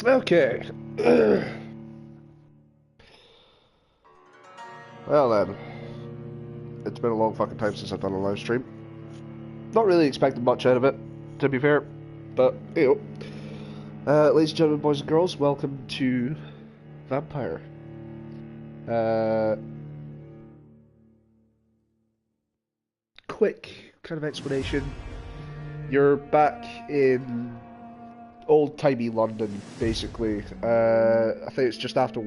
Okay. Well then, it's been a long fucking time since I've done a live stream. Not really expecting much out of it, to be fair. But, you know. Ladies and gentlemen, boys and girls, welcome to Vampyr. Uh, quick kind of explanation. You're back in old-timey London, basically. I think it's just after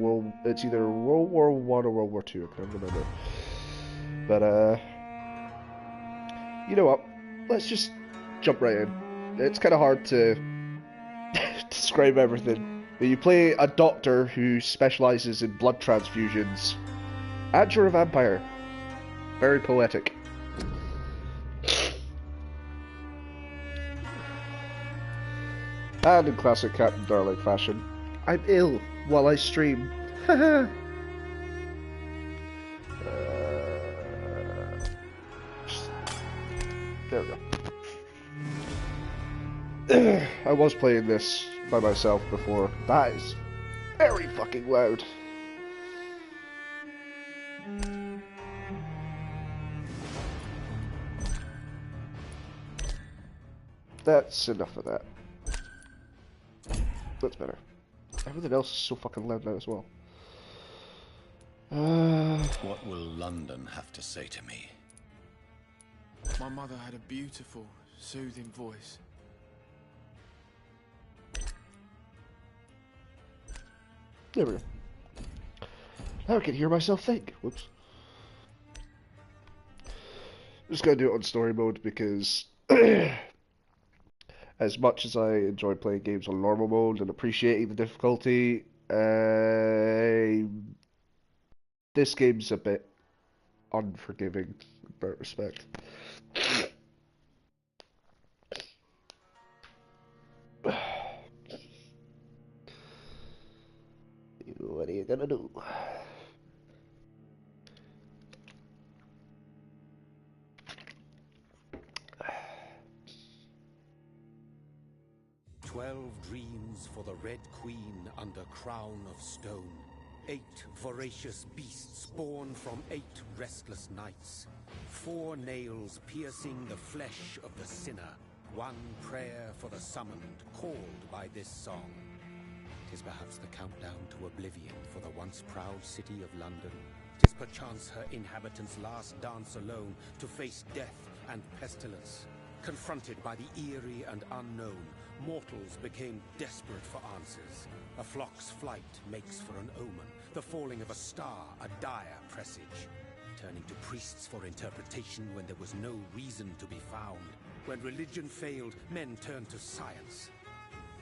it's either World War One or World War Two. I can't remember. But you know what? Let's just jump right in. It's kind of hard to describe everything. But you play a doctor who specializes in blood transfusions, and you're a vampire. Very poetic. And in classic Captain Darling fashion, I'm ill while I stream. Haha. There we go. I was playing this by myself before. That is very fucking loud. That's enough of that. That's better. Everything else is so fucking loud now as well. What will London have to say to me? My mother had a beautiful, soothing voice. There we go. Now I can hear myself think. Whoops. I'm just gonna do it on story mode because as much as I enjoy playing games on normal mode and appreciating the difficulty, this game's a bit unforgiving in that respect. What are you gonna do? 12 dreams for the Red Queen under crown of stone. 8 voracious beasts born from 8 restless nights. 4 nails piercing the flesh of the sinner. 1 prayer for the summoned, called by this song. 'Tis perhaps the countdown to oblivion for the once proud city of London. 'Tis perchance her inhabitants' last dance alone to face death and pestilence. Confronted by the eerie and unknown, mortals became desperate for answers. A flock's flight makes for an omen, the falling of a star a dire presage. Turning to priests for interpretation when there was no reason to be found. When religion failed, men turned to science.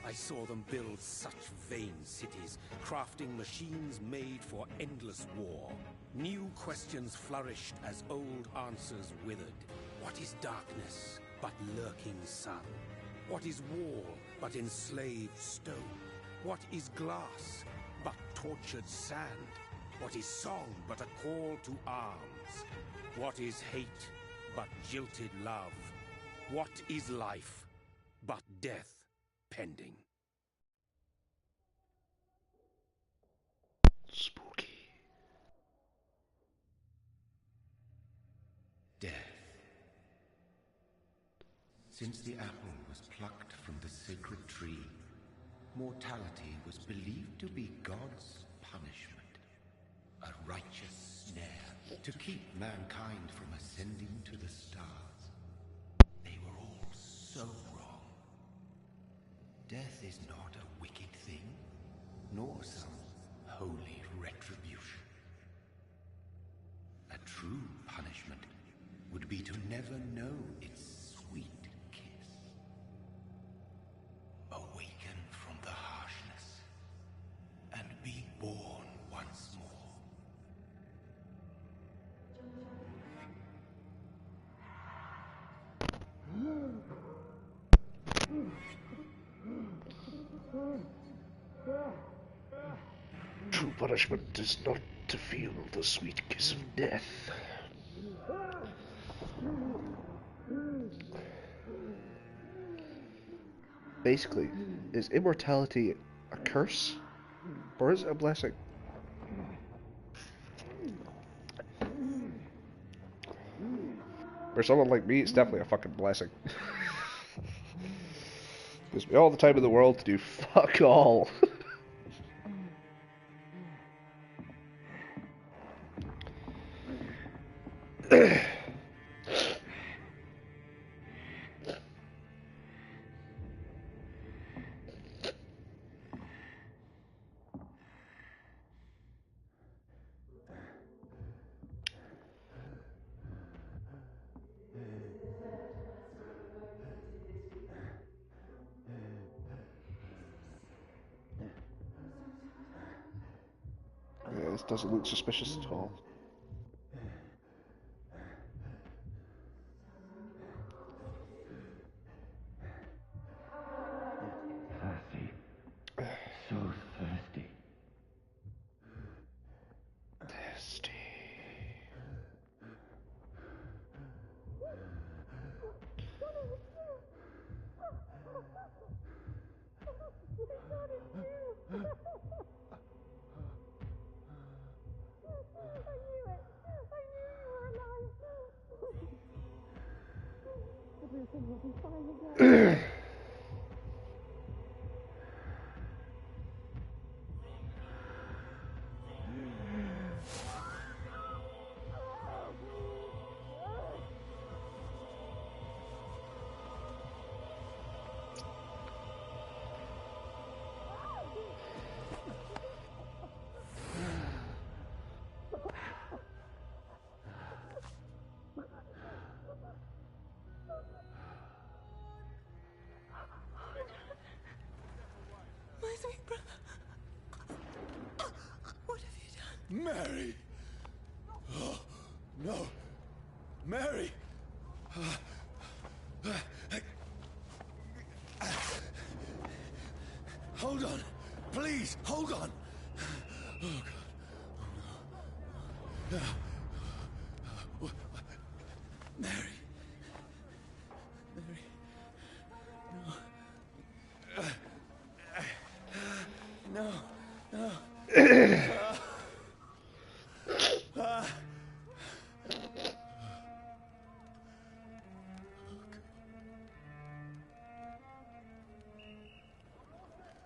I saw them build such vain cities, crafting machines made for endless war. New questions flourished as old answers withered. What is darkness but lurking sun? What is wall but enslaved stone? What is glass but tortured sand? What is song but a call to arms? What is hate but jilted love? What is life but death pending? Spooky. Death. Since the apple was plucked from the sacred tree, mortality was believed to be God's punishment. A righteous snare to keep mankind from ascending to the stars. They were all so wrong. Death is not a wicked thing, nor some holy retribution. A true punishment would be to never know its sweet kiss. Awaken from the harshness and be born once more. True punishment is not to feel the sweet kiss of death. Basically, is immortality a curse? Or is it a blessing? For someone like me, it's definitely a fucking blessing. Gives me all the time in the world to do fuck all. Yeah, this doesn't look suspicious at all. Thirsty. So thirsty. Thirsty. My sweet brother. What have you done? Mary! Oh, no! Mary! Hold on! Please, hold on! Oh, God. Oh, no. Mary. Mary. No. No.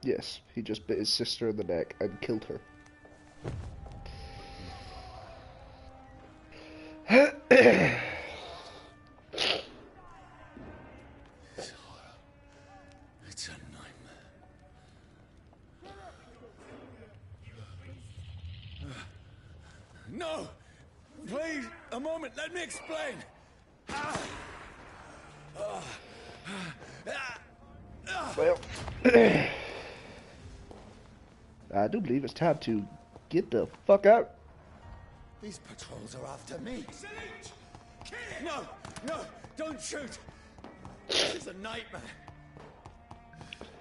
Yes, he just bit his sister in the neck and killed her. It's horror. It's a nightmare. No! Please, a moment, let me explain! Well, I do believe it's time to get the fuck out. These patrols are after me. No! No! Don't shoot! This is a nightmare.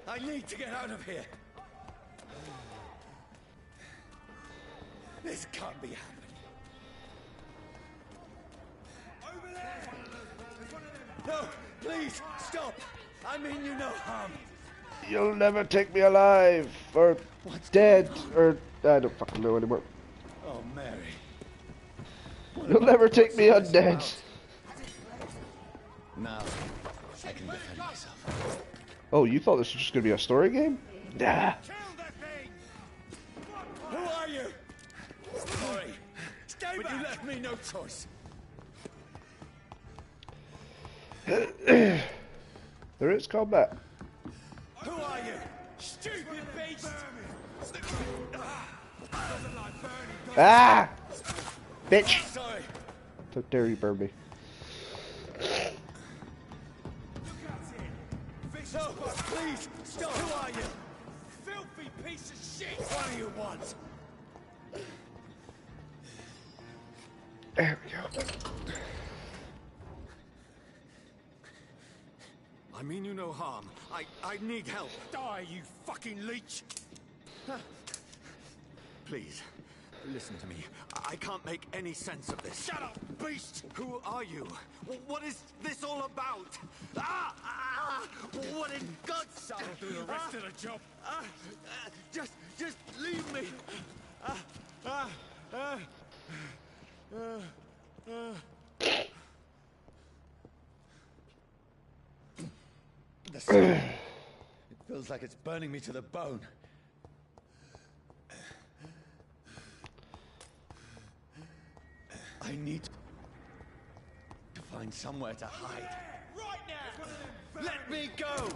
I need to get out of here. This can't be happening. Over there! No! Please, stop! I mean you no harm. You'll never take me alive, or dead, or I don't fucking know anymore. Oh, Mary. You'll never take me undead. Now, I can defend myself. Oh, you thought this was just gonna be a story game? Nah. Who are you? Sorry. Stay but back. You left me no choice. There is combat. Who are you? Stupid beast! Ah! Bitch! Sorry. How dare you burn me? No, please, stop! Who are you? Filthy piece of shit! What do you want? There we go. I mean you no harm. I need help. Die, you fucking leech! Please, listen to me. I can't make any sense of this. Shut up, beast! Who are you? What is this all about? What in God's... I'll do the rest of the job. Just leave me. The sun. It feels like it's burning me to the bone. I need to find somewhere to hide. Right now! Let me go!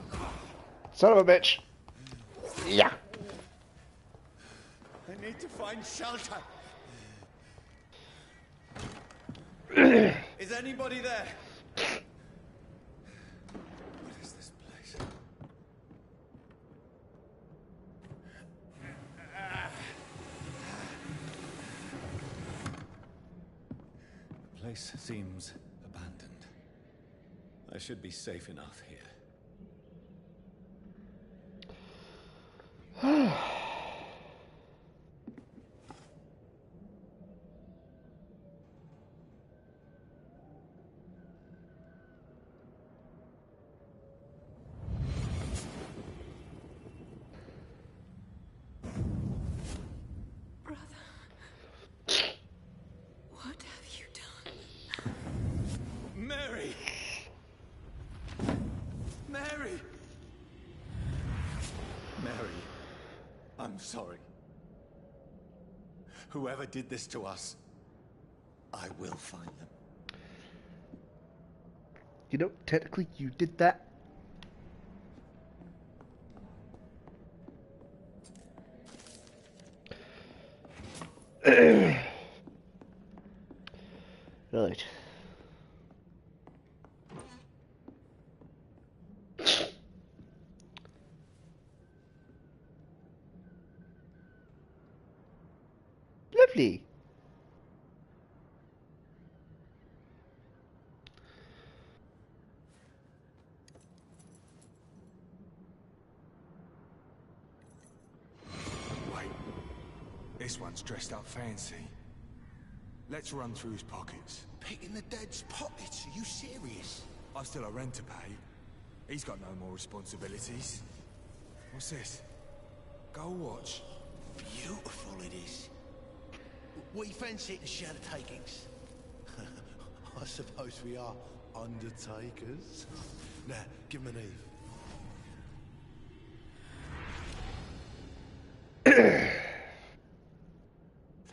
Son of a bitch. Yeah. I need to find shelter. Is anybody there? What is this place? The place seems abandoned. I should be safe enough here. I'm sorry. Whoever did this to us, I will find them. You know, technically you did that. Right. Lovely. Wait. This one's dressed up fancy. Let's run through his pockets. Picking the dead's pockets? Are you serious? I've still a rent to pay. He's got no more responsibilities. What's this? Gold watch. Beautiful it is. We fancy it to share the takings. I suppose we are undertakers. Now, give him an Eve.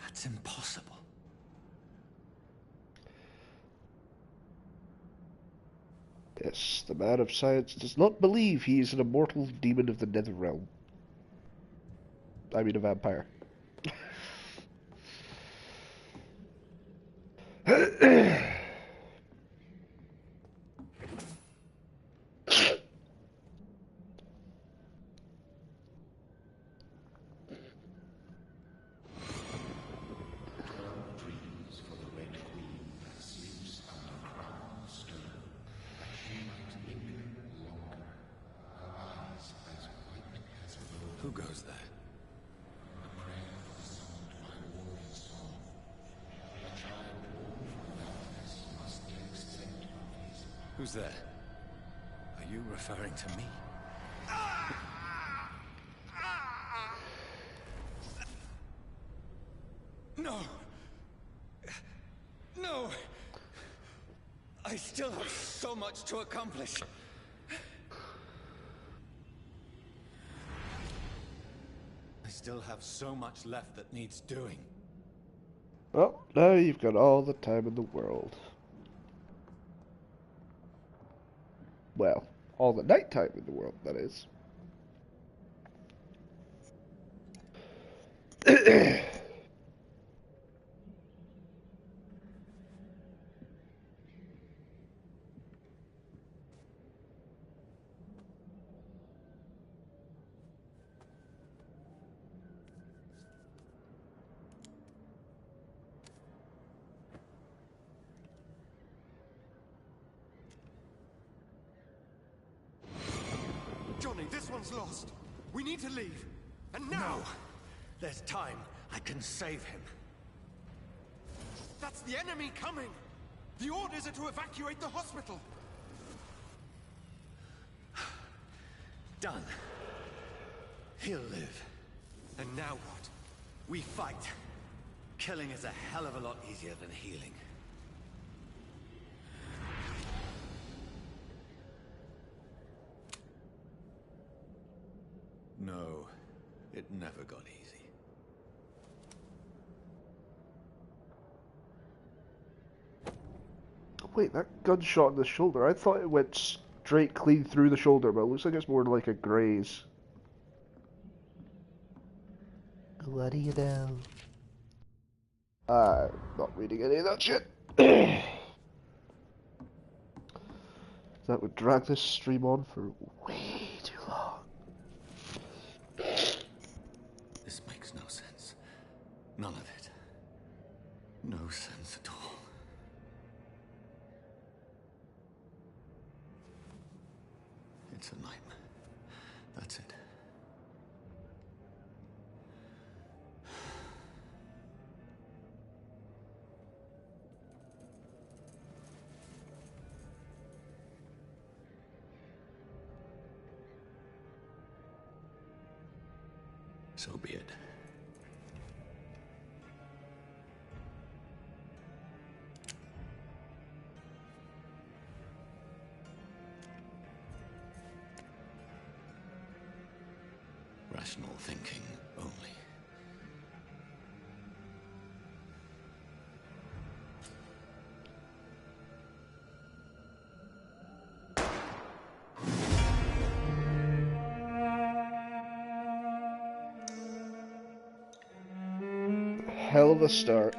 That's impossible. Yes, the man of science does not believe he is an immortal demon of the nether realm. I mean a vampire. Who goes there? Who's there? Are you referring to me? No! No! I still have so much to accomplish. I still have so much left that needs doing. Well, now you've got all the time in the world. Well, all the nighttime in the world, that is. Johnny, this one's lost. We need to leave. And now! No. There's time. I can save him. That's the enemy coming! The orders are to evacuate the hospital! Done. He'll live. And now what? We fight. Killing is a hell of a lot easier than healing. No, it never got easy. Wait, that gunshot in the shoulder, I thought it went straight clean through the shoulder, but it looks like it's more like a graze. What do you know? I'm not reading any of that shit. That would drag this stream on for way too long. This makes no sense. None of it. No sense at all. It's a nightmare. That's it. So be it. Rational thinking only. Hell of a start.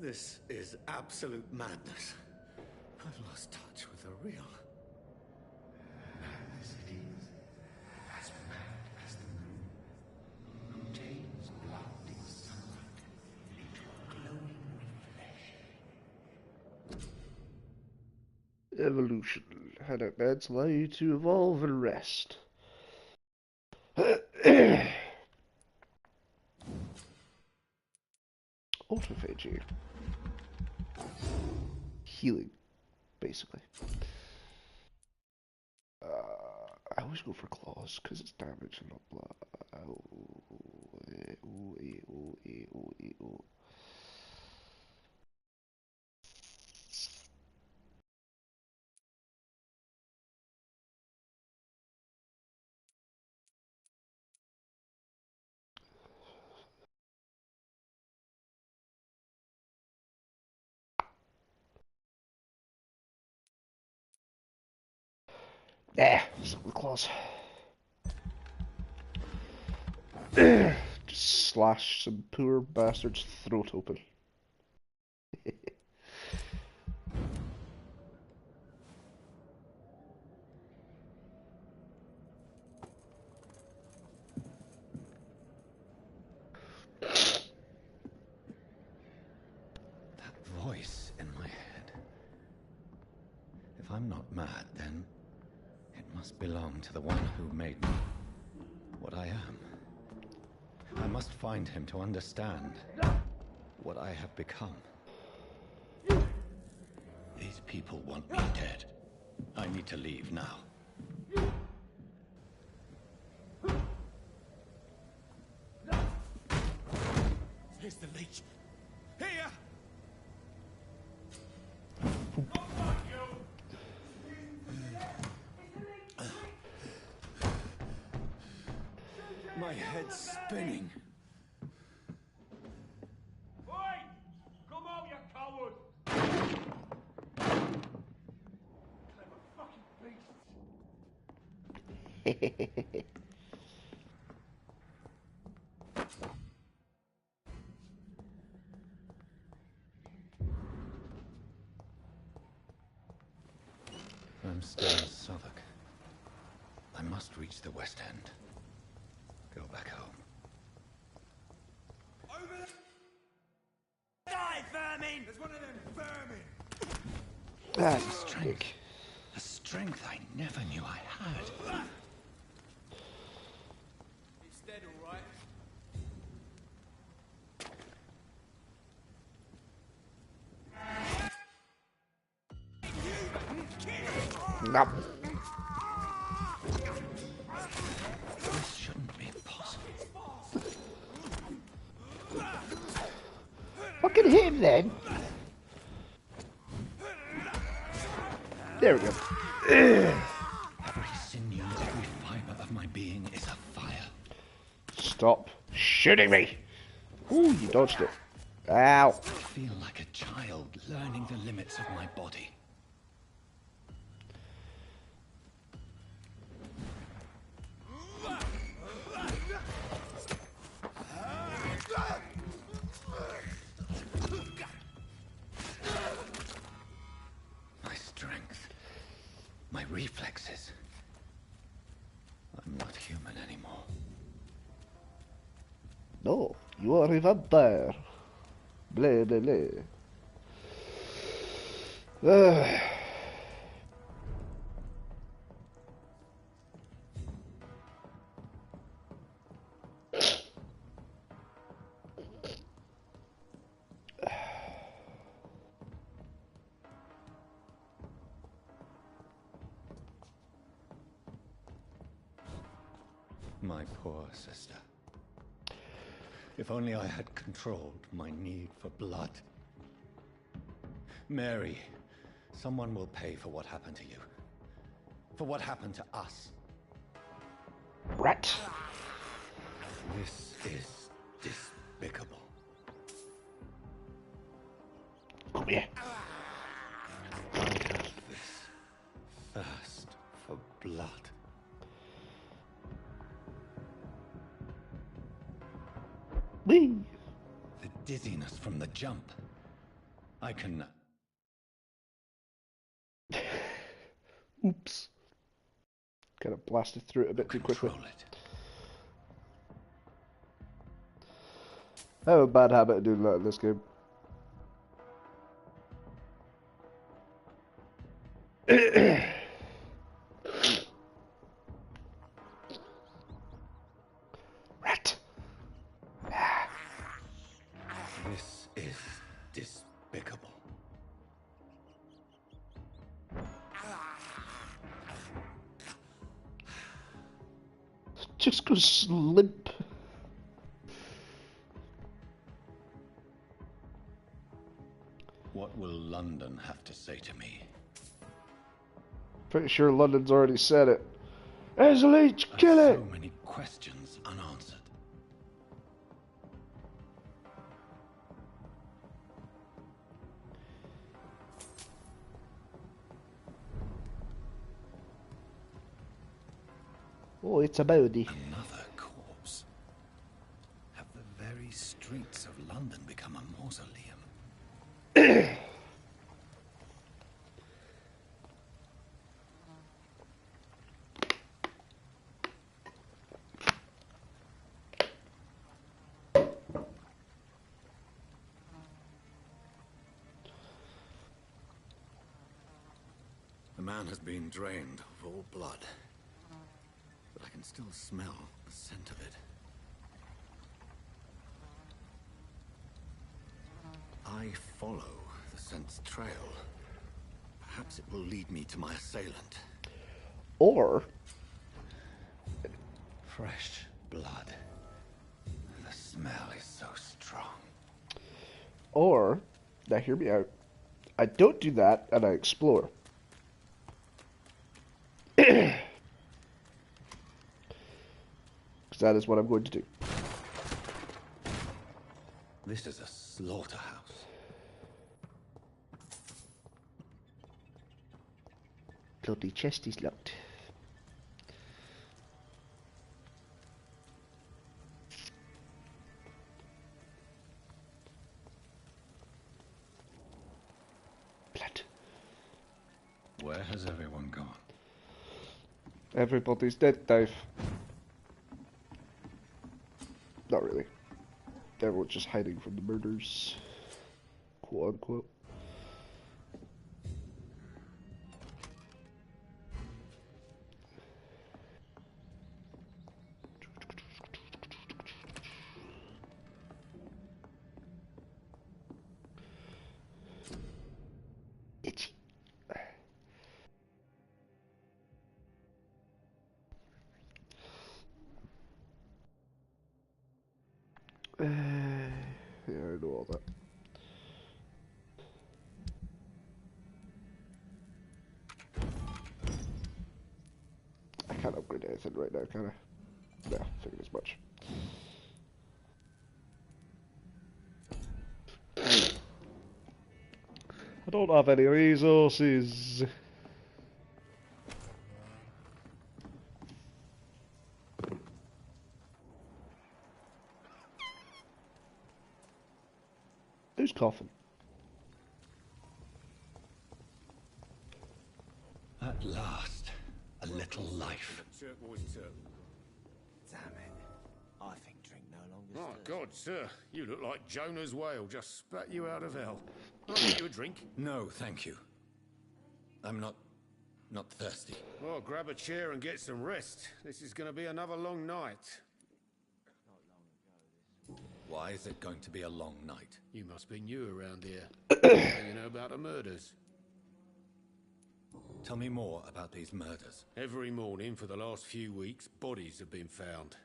This is absolute madness. I've lost touch with the real. Mad as it is, as mad as the moon, contains blinding sunlight, little glowing flesh. Evolution. Handout meds allow you to evolve and rest. Autophagy. Healing, basically. I always go for claws because it's damage and not blood. Stop with claws. Just slash some poor bastard's throat open. That voice in my head. If I'm not mad, then it must belong to the one who made me what I am. I must find him to understand what I have become. These people want me dead. I need to leave now. Here's the leech. Here! My head's spinning. Oi! Come out, you coward! I'm still in Southwark. I must reach the West End. Go back home. Over there! Die, vermin! There's one of them vermin! Ah, Strength. A strength I never knew I had. He's dead, all right. no. This shouldn't be possible. Fucking hit him then. There we go. Every sinew, every fiber of my being is afire. Stop shooting me. Ooh, you dodged it. Ow. I feel like a child learning the limits of my body. My strength, my reflexes. I'm not human anymore. No, you are a vampire. Blah, blah, blah. My poor sister. If only I had controlled my need for blood. Mary, someone will pay for what happened to you. For what happened to us. Rat. This is despicable. Come here. I have this thirst for blood. Whee. The dizziness from the jump. I can... Oops. Kind of blasted through it a bit too quickly. control it. I have a bad habit of doing that in this game. Rat. This is despicable. Just go limp. What will London have to say to me? Pretty sure London's already said it. There's a leech, kill it! So many questions unanswered. Oh, it's a body. Another corpse. Have the very streets of London become a mausoleum? The man has been drained of all blood, but I can still smell the scent of it. I follow the scent's trail. Perhaps it will lead me to my assailant. Or Fresh blood. The smell is so strong. Or, now hear me out. I don't do that and I explore. Because that is what I'm going to do. This is a slaughterhouse. Bloody chest is locked. Where has everyone gone? Everybody's dead, Dave. Not really. Everyone's just hiding from the murders. Quote unquote. Itchy. Yeah, I know all that. I can't upgrade anything right now, can I? No, figured as much. I don't have any resources. Who's coughing? At last, a little life. Turquoise Turtle. Damn it. I think drink no longer Oh, stirs. God, sir. You look like Jonah's whale just spat you out of hell. I'll get you a drink. No, thank you. I'm not thirsty. Well, grab a chair and get some rest. This is going to be another long night. Why is it going to be a long night? You must be new around here. You know about the murders. Tell me more about these murders. Every morning for the last few weeks, bodies have been found.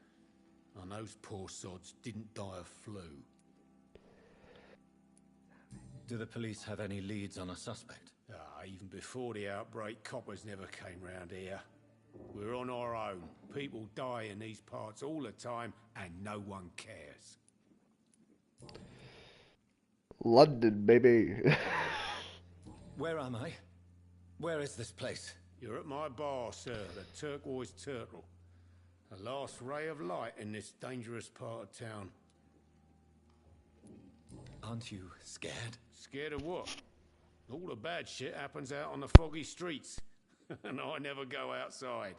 And those poor sods didn't die of flu. Do the police have any leads on a suspect? Even before the outbreak, coppers never came round here. We're on our own. People die in these parts all the time, and no one cares. London, baby. Where am I? Where is this place? You're at my bar, sir, the Turquoise Turtle. The last ray of light in this dangerous part of town. Aren't you scared? Scared of what? All the bad shit happens out on the foggy streets. And I never go outside.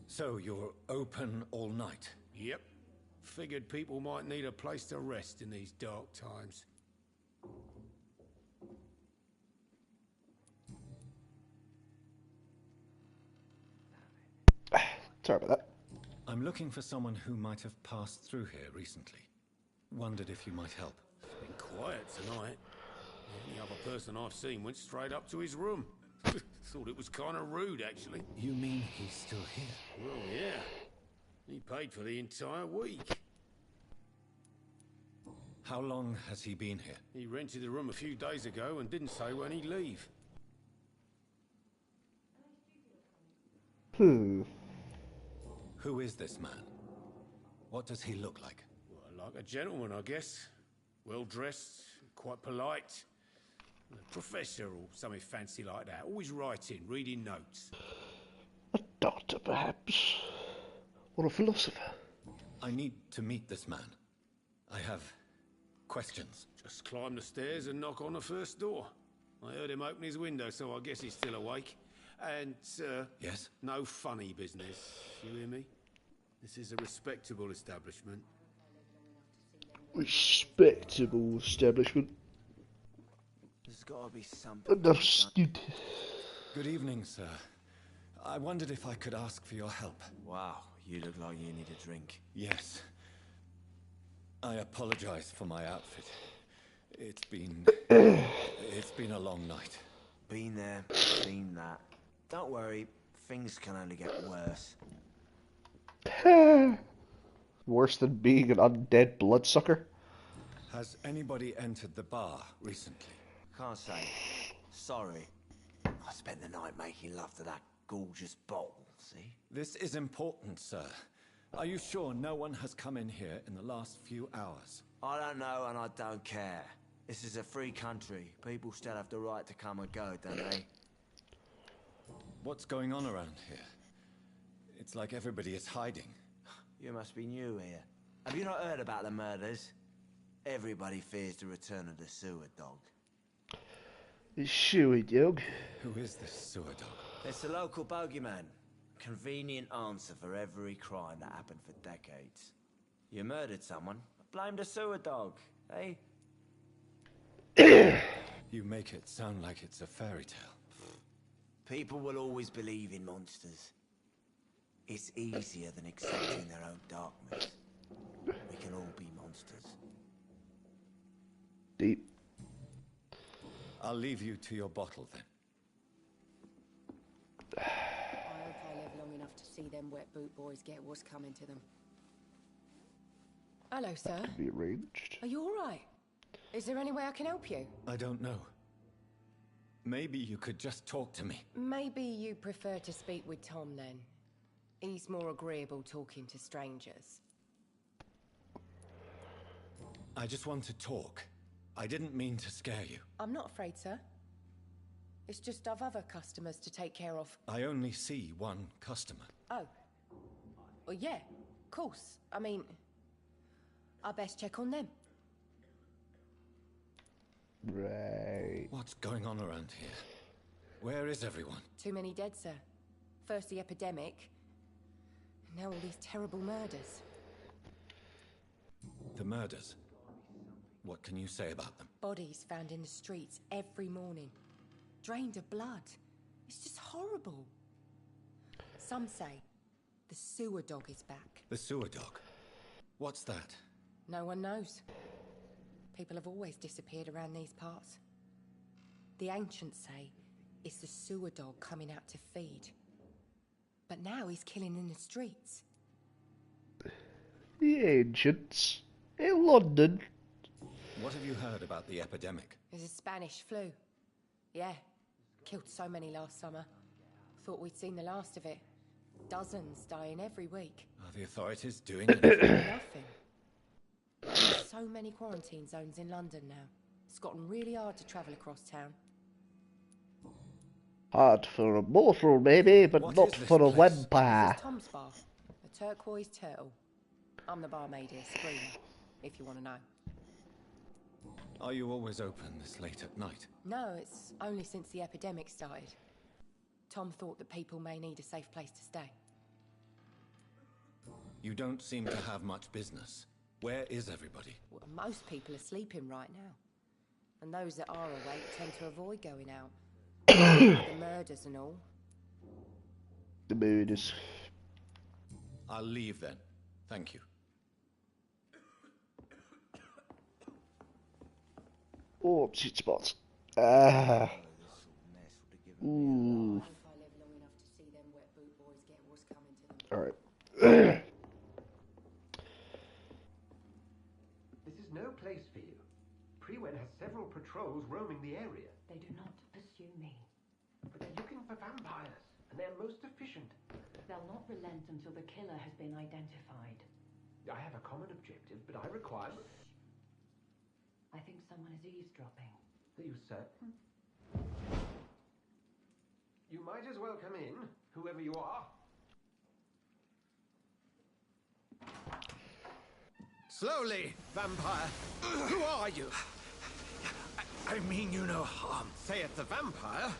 So you're open all night? Yep. Figured people might need a place to rest in these dark times. Sorry about that. I'm looking for someone who might have passed through here recently. Wondered if you might help. It's been quiet tonight. The only other person I've seen went straight up to his room. Thought it was kind of rude, actually. You mean he's still here? Well, yeah. He paid for the entire week. How long has he been here? He rented the room a few days ago and didn't say when he'd leave. Hmm. Who is this man? What does he look like? Well, like a gentleman, I guess. Well-dressed, quite polite. A professor or something fancy like that. Always writing, reading notes. A doctor, perhaps. Or a philosopher. I need to meet this man. I have questions. Just climb the stairs and knock on the first door. I heard him open his window, so I guess he's still awake. And, Yes? no funny business. You hear me? This is a respectable establishment. Respectable establishment. There's gotta be something. Understood. Good evening, sir. I wondered if I could ask for your help. Wow, you look like you need a drink. Yes. I apologize for my outfit. It's been a long night. Been there, seen that. Don't worry, things can only get worse. Worse than being an undead bloodsucker? Has anybody entered the bar recently? Can't say. Sorry. I spent the night making love to that gorgeous bottle, see? This is important, sir. Are you sure no one has come in here in the last few hours? I don't know and I don't care. This is a free country. People still have the right to come and go, don't they? What's going on around here? It's like everybody is hiding. You must be new here. Have you not heard about the murders? Everybody fears the return of the sewer dog. Shoey dog. Who is this sewer dog? It's a local bogeyman. Convenient answer for every crime that happened for decades. You murdered someone, blame the sewer dog, eh? You make it sound like it's a fairy tale. People will always believe in monsters. It's easier than accepting their own darkness. We can all be monsters. Deep. I'll leave you to your bottle then. I hope I live long enough to see them wet boot boys get what's coming to them. Hello, sir. Can be arranged. Are you all right? Is there any way I can help you? I don't know. Maybe you could just talk to me. Maybe you prefer to speak with Tom then. He's more agreeable talking to strangers. I just want to talk. I didn't mean to scare you. I'm not afraid, sir. It's just I've other customers to take care of. I only see one customer. Oh. Well, yeah, of course. I mean, I best check on them. Right. What's going on around here? Where is everyone? Too many dead, sir. First the epidemic, and now all these terrible murders. The murders. What can you say about them? Bodies found in the streets every morning. Drained of blood. It's just horrible. Some say the sewer dog is back. The sewer dog? What's that? No one knows. People have always disappeared around these parts. The ancients say it's the sewer dog coming out to feed. But now he's killing in the streets. The ancients in London. What have you heard about the epidemic? There's a Spanish flu. Yeah, killed so many last summer. Thought we'd seen the last of it. Dozens dying every week. Are the authorities doing anything? Nothing. There's so many quarantine zones in London now. It's gotten really hard to travel across town. Hard for a mortal, maybe, but What not is this for a place? vampire. This is Tom's bar, the Turquoise Turtle. I'm the barmaid here, Sabrina, if you want to know. Are you always open this late at night? No, it's only since the epidemic started. Tom thought that people may need a safe place to stay. You don't seem to have much business. Where is everybody? Well, most people are sleeping right now. And those that are awake tend to avoid going out. The murders and all. The mood is... I'll leave then. Thank you. Oh, shit spots. Ooh. I hope I live long enough to see them wet boot boys get what's coming to them. Alright. This is no place for you. Prewen has several patrols roaming the area. They do not pursue me. But they're looking for vampires, and they're most efficient. They'll not relent until the killer has been identified. I have a common objective, but I require... I think someone is eavesdropping. Are you certain? You might as well come in, whoever you are. Slowly, vampire. Who are you? I mean you no harm. Saith the vampire.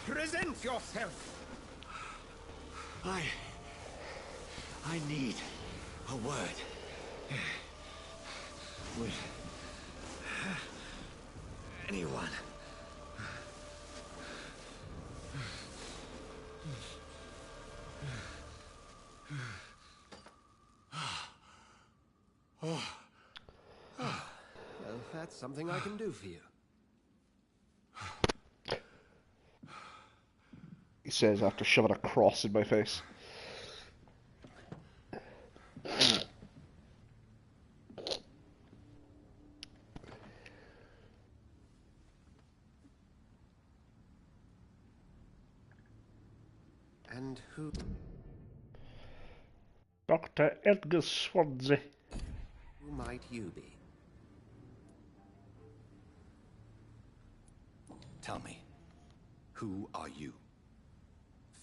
Present yourself. I need a word. Would anyone? Well, that's something I can do for you. He says after shoving a cross in my face. And who... Dr. Edgar Swansea. who might you be? Tell me, who are you?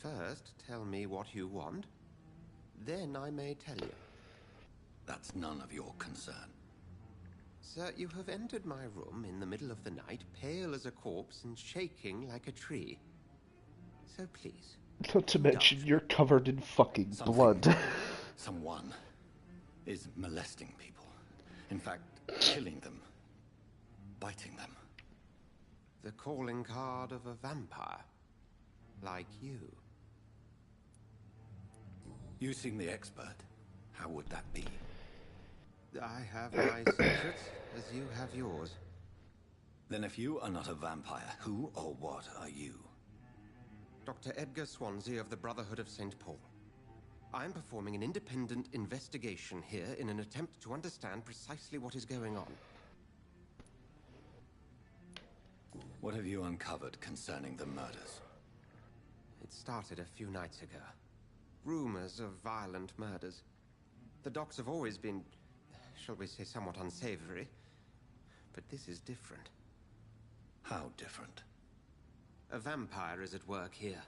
First, tell me what you want. Then I may tell you. That's none of your concern. Sir, you have entered my room in the middle of the night, pale as a corpse and shaking like a tree. So please. Not to mention, you're covered in fucking blood. Someone is molesting people. In fact, killing them. Biting them. The calling card of a vampire. Like you. You seem the expert. How would that be? I have my secrets, as you have yours. Then if you are not a vampire, who or what are you? Dr. Edgar Swansea of the Brotherhood of St. Paul. I'm performing an independent investigation here in an attempt to understand precisely what is going on. What have you uncovered concerning the murders? It started a few nights ago. Rumors of violent murders. The docks have always been, shall we say, somewhat unsavory. But this is different. How different? A vampire is at work here.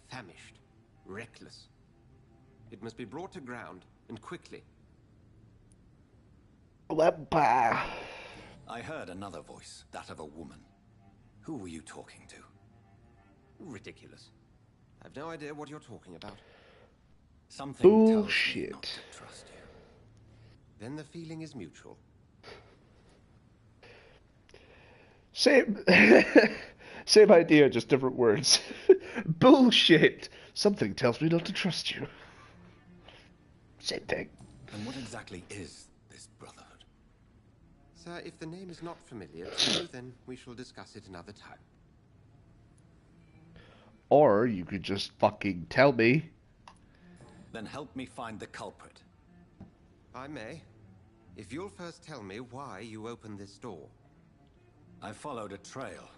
Famished. Reckless. It must be brought to ground, and quickly. Vampire. I heard another voice, that of a woman. Who were you talking to? Ridiculous. I've no idea what you're talking about. Something bullshit. Tells me not to trust you. Then the feeling is mutual. Same, same idea, just different words. Bullshit. Something tells me not to trust you. Same thing. And what exactly is this brotherhood? Sir, if the name is not familiar to you, then we shall discuss it another time. Or you could just fucking tell me. Then help me find the culprit. I may. If you'll first tell me why you opened this door. I followed a trail.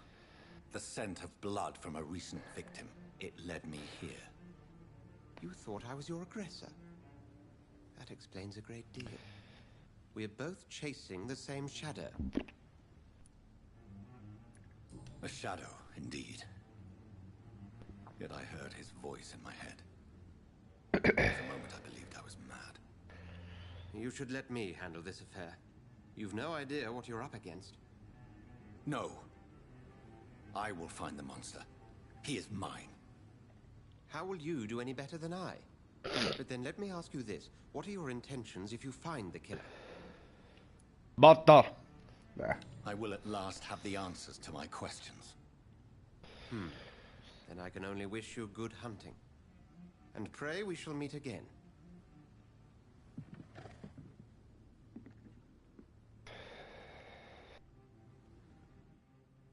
The scent of blood from a recent victim. It led me here. You thought I was your aggressor. That explains a great deal. We're both chasing the same shadow. A shadow, indeed. Yet I heard his voice in my head. For a moment I believed I was mad. You should let me handle this affair. You've no idea what you're up against. No. I will find the monster. He is mine. How will you do any better than I? But then let me ask you this. What are your intentions if you find the killer? Mata. Nah. I will at last have the answers to my questions. Then I can only wish you good hunting. And pray we shall meet again.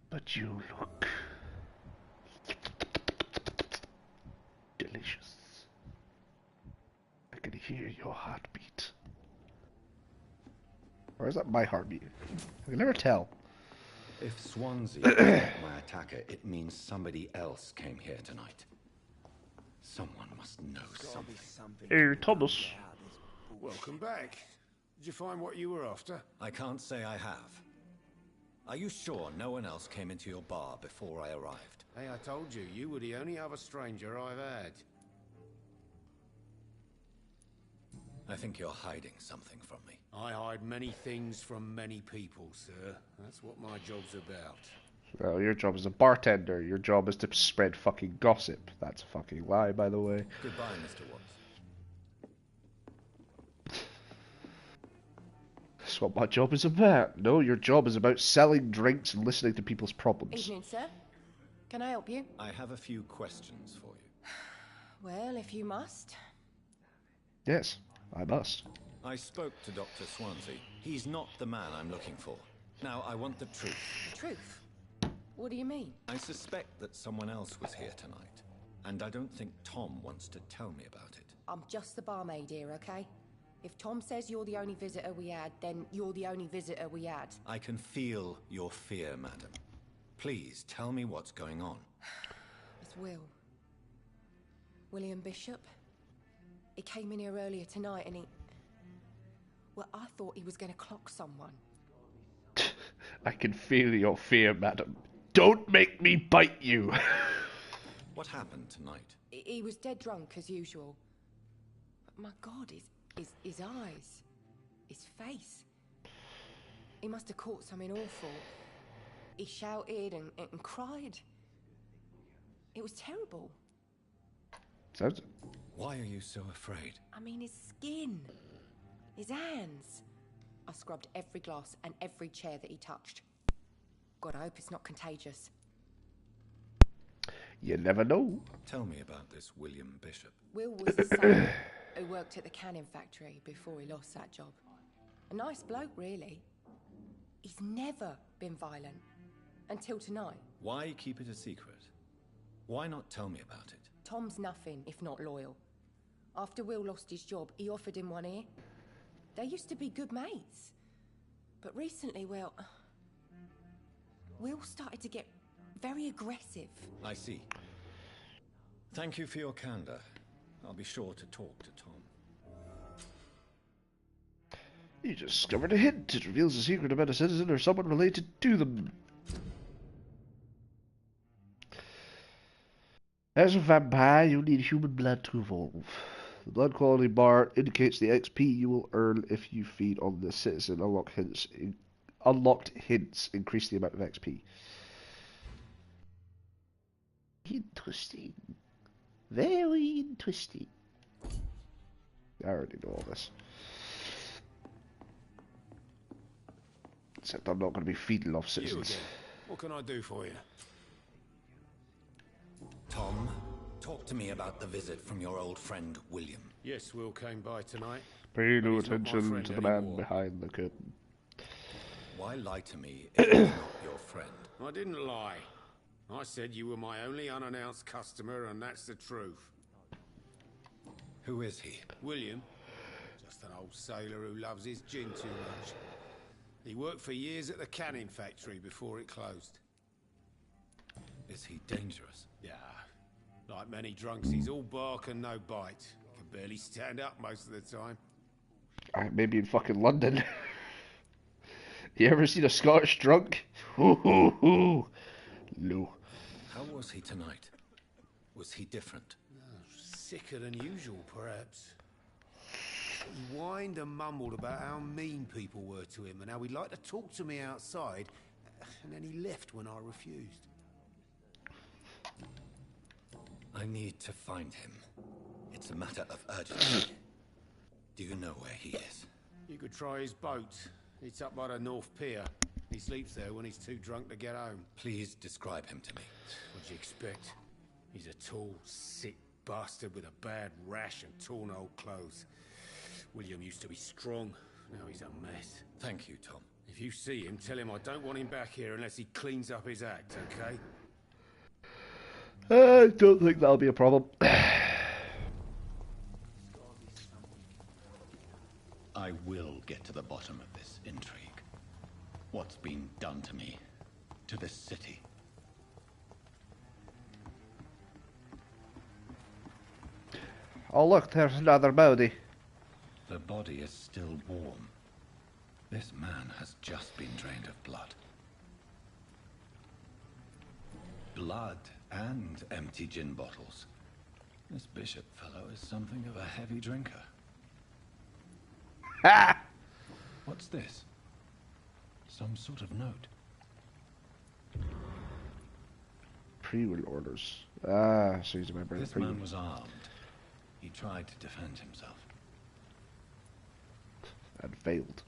But you look delicious. I can hear your heartbeat. Or is that my heartbeat? I can never tell. If Swansea is not my attacker, it means somebody else came here tonight. Someone must know something. Hey, Thomas. Welcome back. Did you find what you were after? I can't say I have. Are you sure no one else came into your bar before I arrived? Hey, I told you, you were the only other stranger I've had. I think you're hiding something from me. I hide many things from many people, sir. That's what my job's about. Well, your job is a bartender. Your job is to spread fucking gossip. That's a fucking lie, by the way. Goodbye, Mr. Watts. That's what my job is about. No, your job is about selling drinks and listening to people's problems. Evening, sir. Can I help you? I have a few questions for you. Well, if you must. Yes, I must. I spoke to Dr. Swansea. He's not the man I'm looking for. Now, I want the truth. The truth? What do you mean? I suspect that someone else was here tonight. And I don't think Tom wants to tell me about it. I'm just the barmaid here, okay? If Tom says you're the only visitor we had, then you're the only visitor we had. I can feel your fear, madam. Please, tell me what's going on. It's Will. William Bishop. He came in here earlier tonight and he... Well, I thought he was going to clock someone. I can feel your fear, madam. Don't make me bite you. What happened tonight? He was dead drunk, as usual. But my God, his eyes. His face. He must have caught something awful. He shouted and cried. It was terrible. Sounds it. Why are you so afraid? I mean, his skin, his hands. I scrubbed every glass and every chair that he touched. God, I hope it's not contagious. You never know. Tell me about this William Bishop. Will was the son who worked at the canning factory before he lost that job. A nice bloke, really. He's never been violent. Until tonight. Why keep it a secret? Why not tell me about it? Tom's nothing if not loyal. After Will lost his job, he offered him one ear. They used to be good mates. But recently, well, Will started to get very aggressive. I see. Thank you for your candor. I'll be sure to talk to Tom. You discovered a hint. It reveals a secret about a citizen or someone related to them. As a vampire, you need human blood to evolve. The blood quality bar indicates the XP you will earn if you feed on this citizen. Unlocked hints increase the amount of XP. Interesting. Very interesting. I already know all this. Except I'm not going to be feeding off citizens. You again. What can I do for you? Tom, talk to me about the visit from your old friend, William. Yes, Will came by tonight. Pay no He's not my attention friend to the man anymore. behind the curtain. Why lie to me if he's not your friend? I didn't lie. I said you were my only unannounced customer, and that's the truth. Who is he? William, just an old sailor who loves his gin too much. He worked for years at the canning factory before it closed. Is he dangerous? Yeah, like many drunks, he's all bark and no bite. Can barely stand up most of the time. Maybe in fucking London. You ever seen a Scottish drunk? No. How was he tonight? Was he different? Sicker than usual, perhaps. He whined and mumbled about how mean people were to him and how he'd like to talk to me outside, and then he left when I refused. I need to find him. It's a matter of urgency. Do you know where he is? You could try his boat. It's up by the North Pier. He sleeps there when he's too drunk to get home. Please describe him to me. What'd you expect? He's a tall, sick bastard with a bad rash and torn old clothes. William used to be strong. Now he's a mess. Thank you, Tom. If you see him, tell him I don't want him back here unless he cleans up his act, okay? I don't think that'll be a problem. I will get to the bottom of this intrigue. What's been done to me, to this city. Oh look, there's another body. The body is still warm. This man has just been drained of blood. Blood and empty gin bottles. This bishop fellow is something of a heavy drinker. Ha! What's this? Some sort of note. Pre-will orders. Ah, so he's a member of This the pre-will. man was armed. He tried to defend himself. And failed.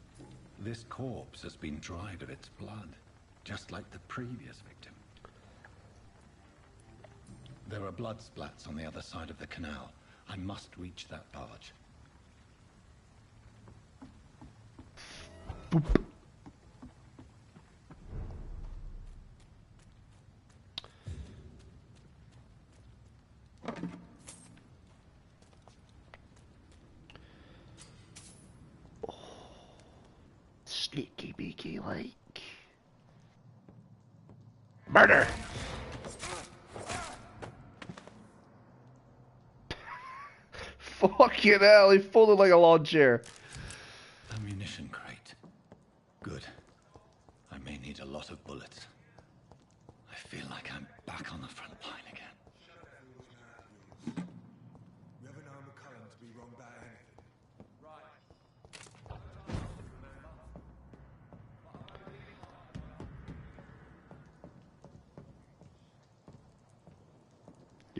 This corpse has been dried of its blood, just like the previous victim. There are blood splats on the other side of the canal. I must reach that barge. Boop. Oh, sneaky beaky like. Murder! Fucking hell, he folded like a lawn chair. Ammunition crate. Good. I may need a lot of bullets. I feel like I'm back on the front line again. Never known McCullen to be wrong about anything. Right.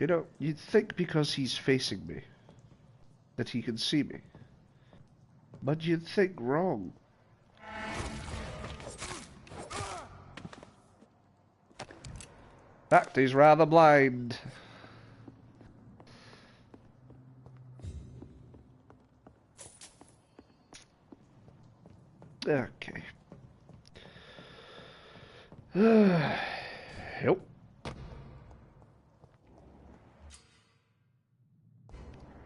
You know, you'd think because he's facing me that he can see me. But you'd think wrong. Fact, he's rather blind. Okay. Yep.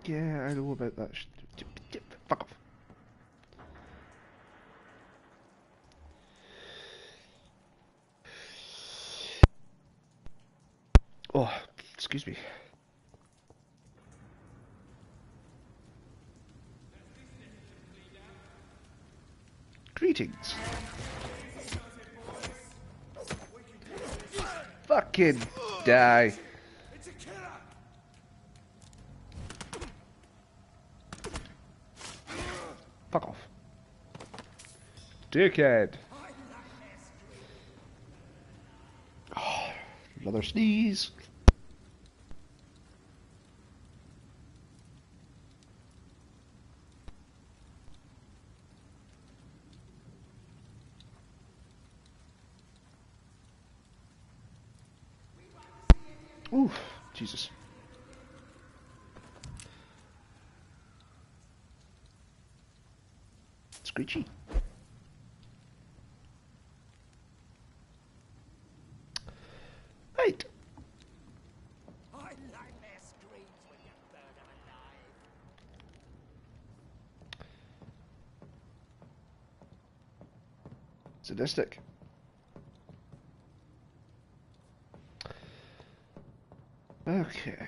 Yeah, I know about that. Fuck off. Oh, excuse me. Greetings. Fucking die. Fuck off. Dickhead. Oh, another sneeze. Oof, Jesus. Screechy. Right. I like their screams when you burn them alive. Sadistic. Okay.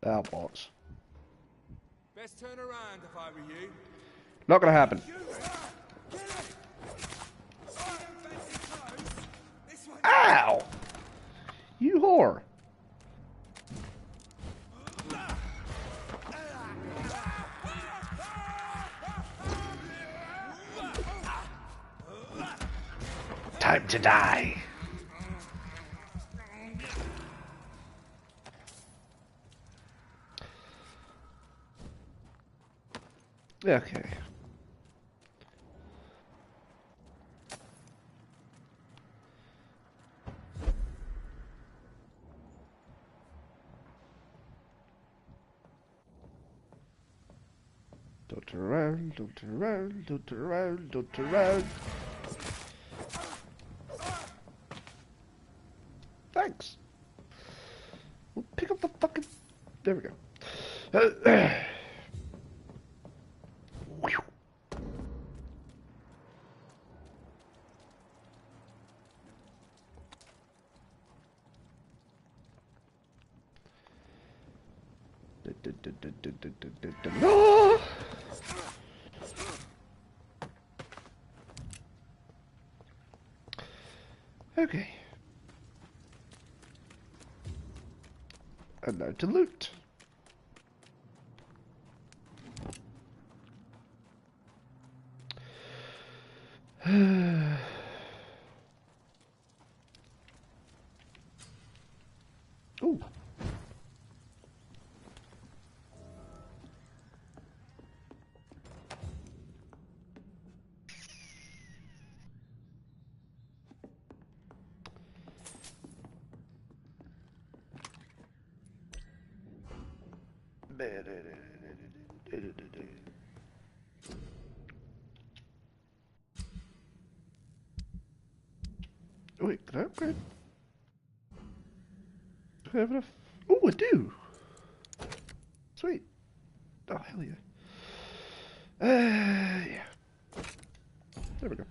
Oh, bollocks. Best turn around if I were you. Not gonna happen. Ow! You whore. Time to die. Okay. Don't turn around, don't turn around, don't turn around, don't turn around. Thanks. We'll pick up the fucking... There we go. No! Okay. And now to loot. Ooh. Oh, wait, can I upgrade? Do I have enough? Oh, I do! Sweet. Oh, hell yeah. Yeah. There we go.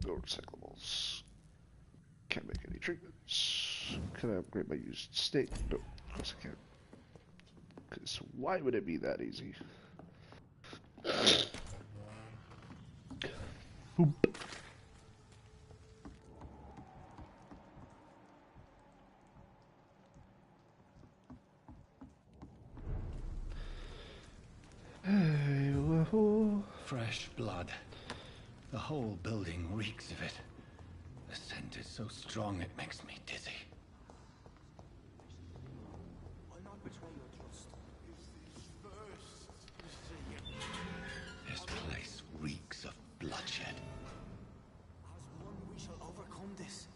Go recyclables. Can't make any treatments. Can I upgrade my used state? No, of course I can't. Because why would it be that easy? Boop. Fresh blood. The whole building reeks of it. The scent is so strong it makes me dizzy. I'll not betray your trust. This place reeks of bloodshed. As one, we shall overcome this.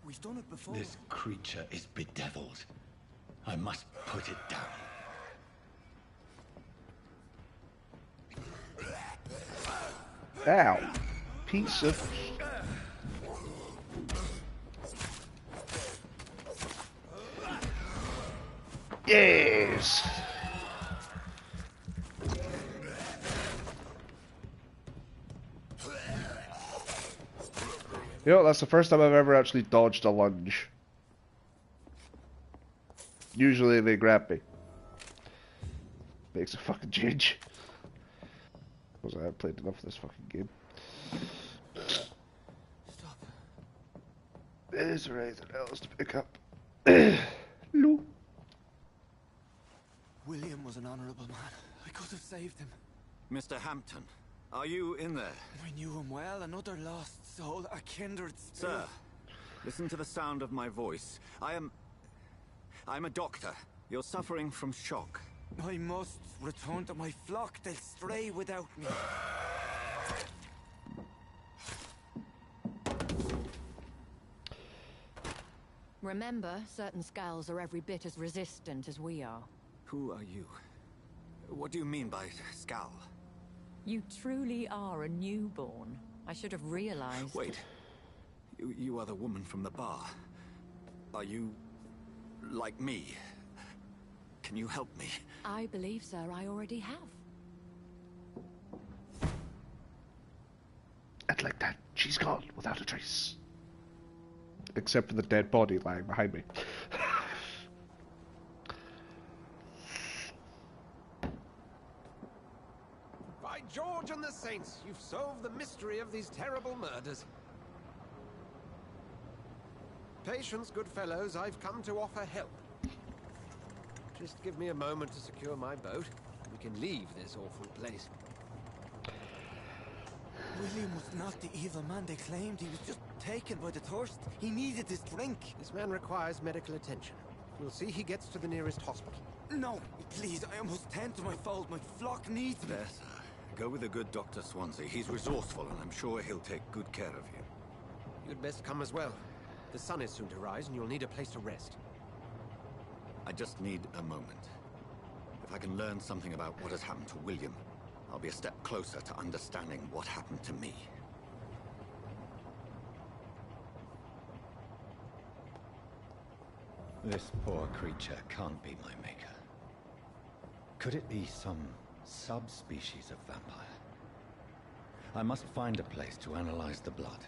We've done it before. This creature is bedeviled. I must put it down. Ow. Piece of... Yes! You know, that's the first time I've ever actually dodged a lunge. Usually they grab me. Makes a fucking change. Because I have played enough of this fucking game. Stop. Is there anything else to pick up? No. William was an honorable man. I could have saved him. Mr. Hampton, are you in there? I knew him well, another lost soul, a kindred spirit. Sir, listen to the sound of my voice. I'm a doctor. You're suffering from shock. I must return to my flock. They'll stray without me. Remember, certain skulls are every bit as resistant as we are. Who are you? What do you mean by skull? You truly are a newborn. I should have realized. Wait. You are the woman from the bar. Are you... like me? Can you help me? I believe, sir, I already have. And like that, she's gone without a trace. Except for the dead body lying behind me. By George and the Saints, you've solved the mystery of these terrible murders. Patience, good fellows, I've come to offer help. Just give me a moment to secure my boat. We can leave this awful place. William was not the evil man they claimed. He was just taken by the thirst. He needed this drink. This man requires medical attention. We'll see he gets to the nearest hospital. No, please, I must tend to my fold. My flock needs me. There, sir. Go with the good Dr. Swansea. He's resourceful, and I'm sure he'll take good care of you. You'd best come as well. The sun is soon to rise, and you'll need a place to rest. I just need a moment. If I can learn something about what has happened to William, I'll be a step closer to understanding what happened to me. This poor creature can't be my maker. Could it be some subspecies of vampire? I must find a place to analyze the blood.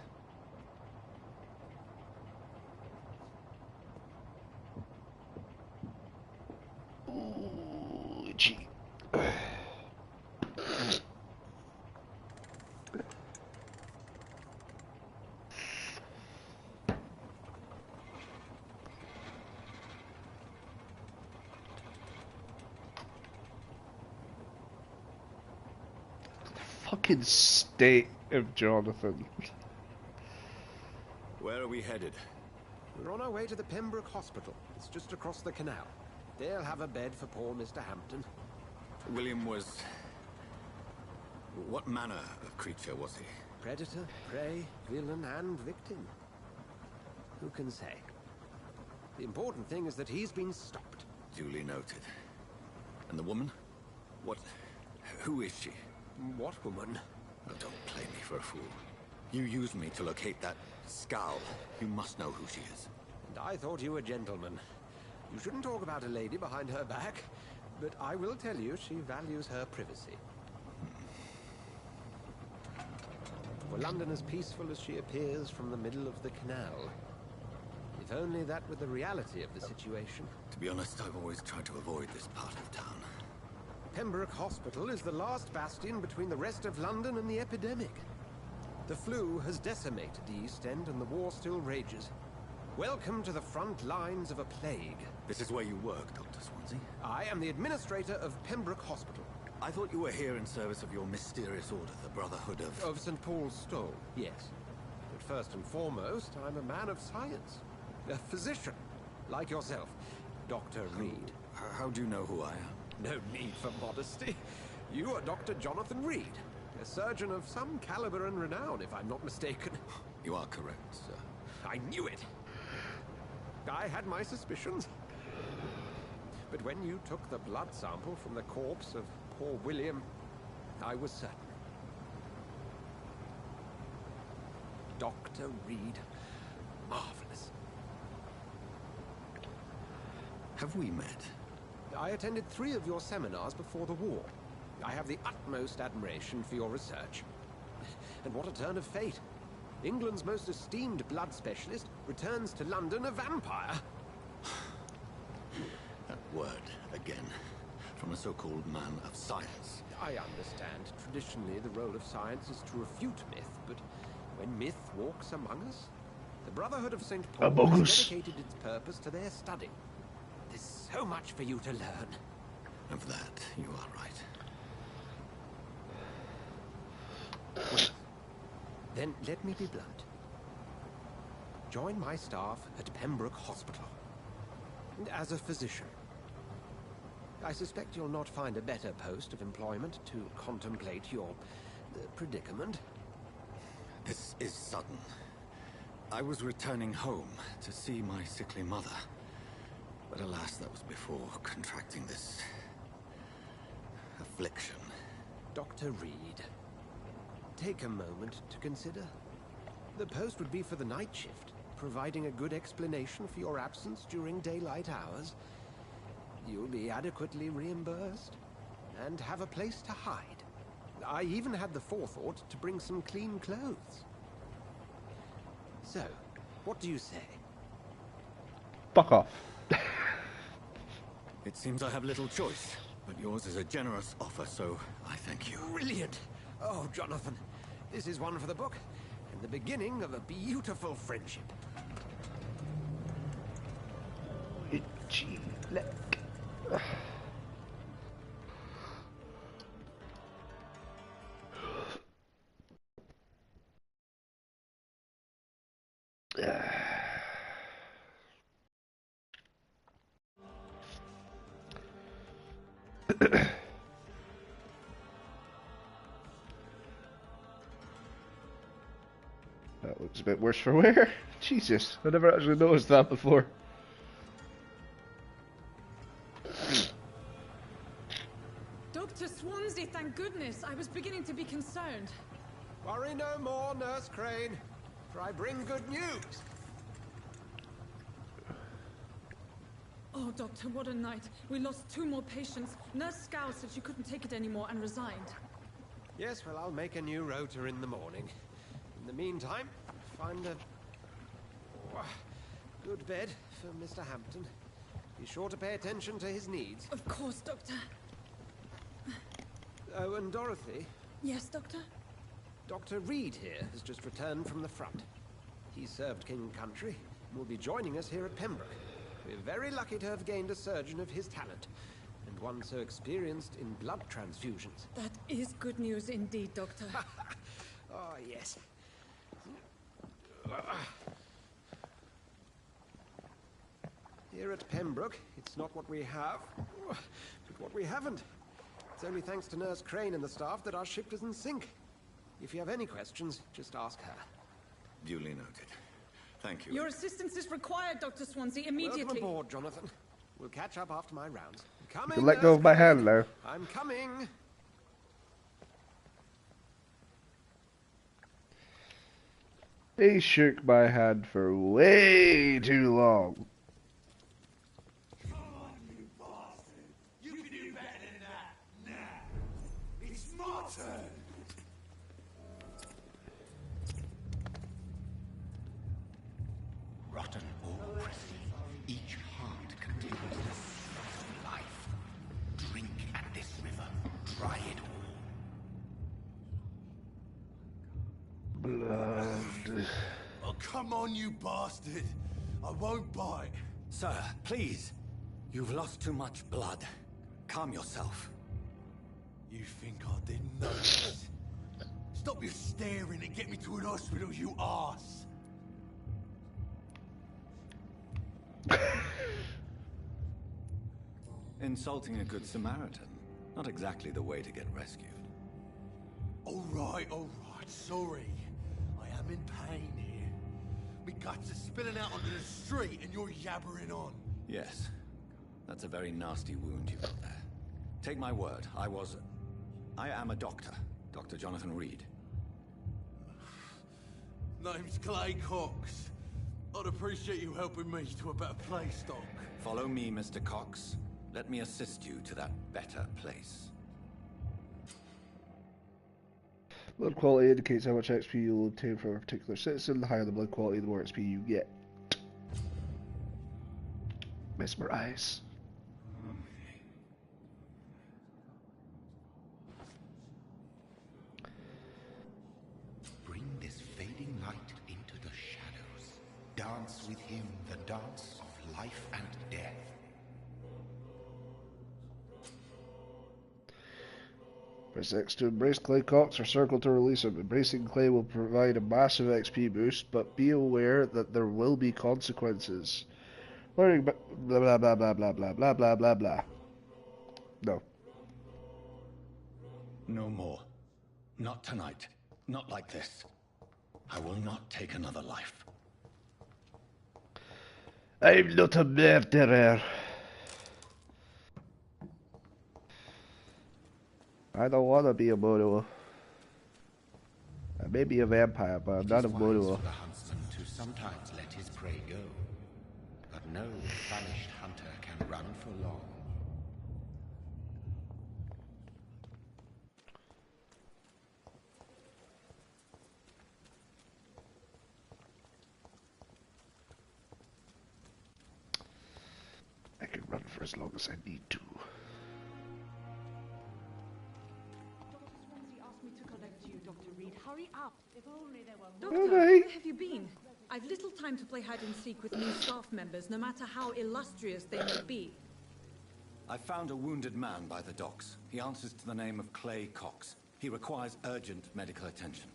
Ooh, gee. Fucking state of Jonathan. Where are we headed? We're on our way to the Pembroke Hospital. It's just across the canal. They'll have a bed for poor Mr. Hampton. William was... what manner of creature was he? Predator, prey, villain, and victim. Who can say? The important thing is that he's been stopped. Duly noted. And the woman? What... who is she? What woman? Oh, don't play me for a fool. You used me to locate that skull. You must know who she is. And I thought you a gentleman. You shouldn't talk about a lady behind her back, but I will tell you she values her privacy. For London as peaceful as she appears from the middle of the canal. If only that were the reality of the situation. To be honest, I've always tried to avoid this part of town. Pembroke Hospital is the last bastion between the rest of London and the epidemic. The flu has decimated the East End and the war still rages. Welcome to the front lines of a plague. This is where you work, Dr. Swansea? I am the administrator of Pembroke Hospital. I thought you were here in service of your mysterious order, the Brotherhood of... Of St. Paul's Stole, yes. But first and foremost, I'm a man of science. A physician, like yourself, Dr. Reed. How do you know who I am? No need for modesty. You are Dr. Jonathan Reed, a surgeon of some caliber and renown, if I'm not mistaken. You are correct, sir. I knew it. I had my suspicions. But when you took the blood sample from the corpse of poor William, I was certain. Dr. Reed. Marvelous. Have we met? I attended 3 of your seminars before the war. I have the utmost admiration for your research. And what a turn of fate. England's most esteemed blood specialist returns to London a vampire. That word, again, from a so-called man of science. I understand. Traditionally, the role of science is to refute myth, but when myth walks among us, the Brotherhood of St. Paul has dedicated its purpose to their study. There's so much for you to learn. Of that, you are right. Well, then let me be blunt. Join my staff at Pembroke Hospital. And as a physician, I suspect you'll not find a better post of employment to contemplate your predicament. This is sudden. I was returning home to see my sickly mother. But alas, that was before contracting this affliction. Dr. Reed, take a moment to consider. The post would be for the night shift, providing a good explanation for your absence during daylight hours. You'll be adequately reimbursed and have a place to hide. I even had the forethought to bring some clean clothes. So, what do you say? Fuck off. It seems I have little choice, but yours is a generous offer, so I thank you. Brilliant! Oh, Jonathan, this is one for the book, and the beginning of a beautiful friendship. Itchy leg. That looks a bit worse for wear. Jesus, I never actually noticed that before. Dr. Swansea, thank goodness. I was beginning to be concerned. Worry no more, Nurse Crane, for I bring good news. Oh, Doctor, what a night. We lost 2 more patients. Nurse Scow said she couldn't take it anymore and resigned. Yes, well, I'll make a new rota in the morning. In the meantime, find a good bed for Mr. Hampton. Be sure to pay attention to his needs. Of course, Doctor. Oh, and Dorothy? Yes, Doctor? Dr. Reed here has just returned from the front. He served King and Country and will be joining us here at Pembroke. We're very lucky to have gained a surgeon of his talent, and one so experienced in blood transfusions. That is good news indeed, Doctor. Oh, yes. Here at Pembroke, it's not what we have, but what we haven't. It's only thanks to Nurse Crane and the staff that our ship is in sync. If you have any questions, just ask her. Duly noted. Thank you. Your assistance is required, Dr. Swansea, immediately. Welcome aboard, Jonathan. We'll catch up after my rounds. Coming, You can let go of my hand now. I'm coming. He shook my hand for way too long. Come on, you bastard! You can do better than that! Now! It's my turn! Rotten or crystal, each heart contains the source of life. Drink at this river, try it all. Blood. Oh, come on, you bastard! I won't bite. Sir, please. You've lost too much blood. Calm yourself. You think I didn't notice? Stop your staring and get me to an hospital, you arse! Insulting a good Samaritan. Not exactly the way to get rescued. Alright, sorry. I am in pain here. Me guts are spilling out onto the street and you're yabbering on. Yes. That's a very nasty wound you got there. Take my word, I am a doctor. Dr. Jonathan Reed. Name's Clay Cox. I'd appreciate you helping me to a better place, Doc. Follow me, Mr. Cox. Let me assist you to that better place. Blood quality indicates how much XP you'll obtain from a particular citizen. The higher the blood quality, the more XP you get. Mesmerize. Bring this fading light into the shadows. Dance with him the dance of life and death. Press X to embrace Clay Cox or circle to release him. Embracing Clay will provide a massive XP boost, but be aware that there will be consequences. Learning blah blah blah blah blah blah blah blah blah blah. No. No more. Not tonight. Not like this. I will not take another life. I'm not a murderer. I don't want to be a murderer. I may be a vampire, but I'm not a murderer. It is wise for the huntsman to sometimes let his prey go, but no famished hunter can run for long. I can run for as long as I need to. Hurry up! If only there were Doctor, Okay. where have you been? I've little time to play hide and seek with new staff members, no matter how illustrious they may be. I found a wounded man by the docks. He answers to the name of Clay Cox. He requires urgent medical attention.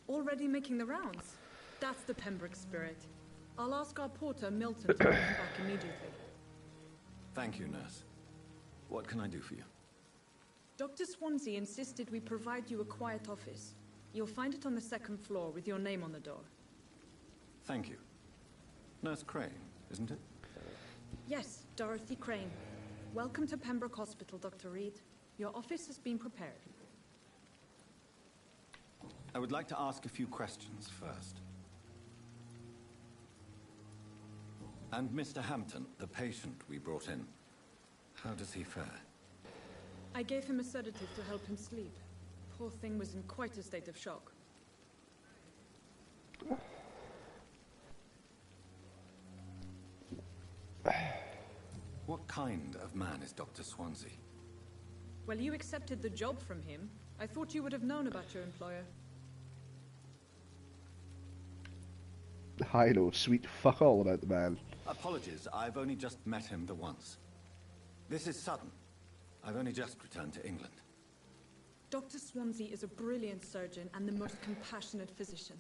Already making the rounds? That's the Pembroke spirit. I'll ask our porter, Milton, to bring him back immediately. Thank you, nurse. What can I do for you? Dr. Swansea insisted we provide you a quiet office. You'll find it on the second floor with your name on the door. Thank you. Nurse Crane, isn't it? Yes, Dorothy Crane. Welcome to Pembroke Hospital, Dr. Reed. Your office has been prepared. I would like to ask a few questions first. And Mr. Hampton, the patient we brought in, how does he fare? I gave him a sedative to help him sleep. Poor thing was in quite a state of shock. What kind of man is Dr. Swansea? Well, you accepted the job from him. I thought you would have known about your employer. I know sweet fuck all about the man. Apologies, I've only just met him the once. This is sudden. I've only just returned to England. Dr. Swansea is a brilliant surgeon and the most compassionate physician.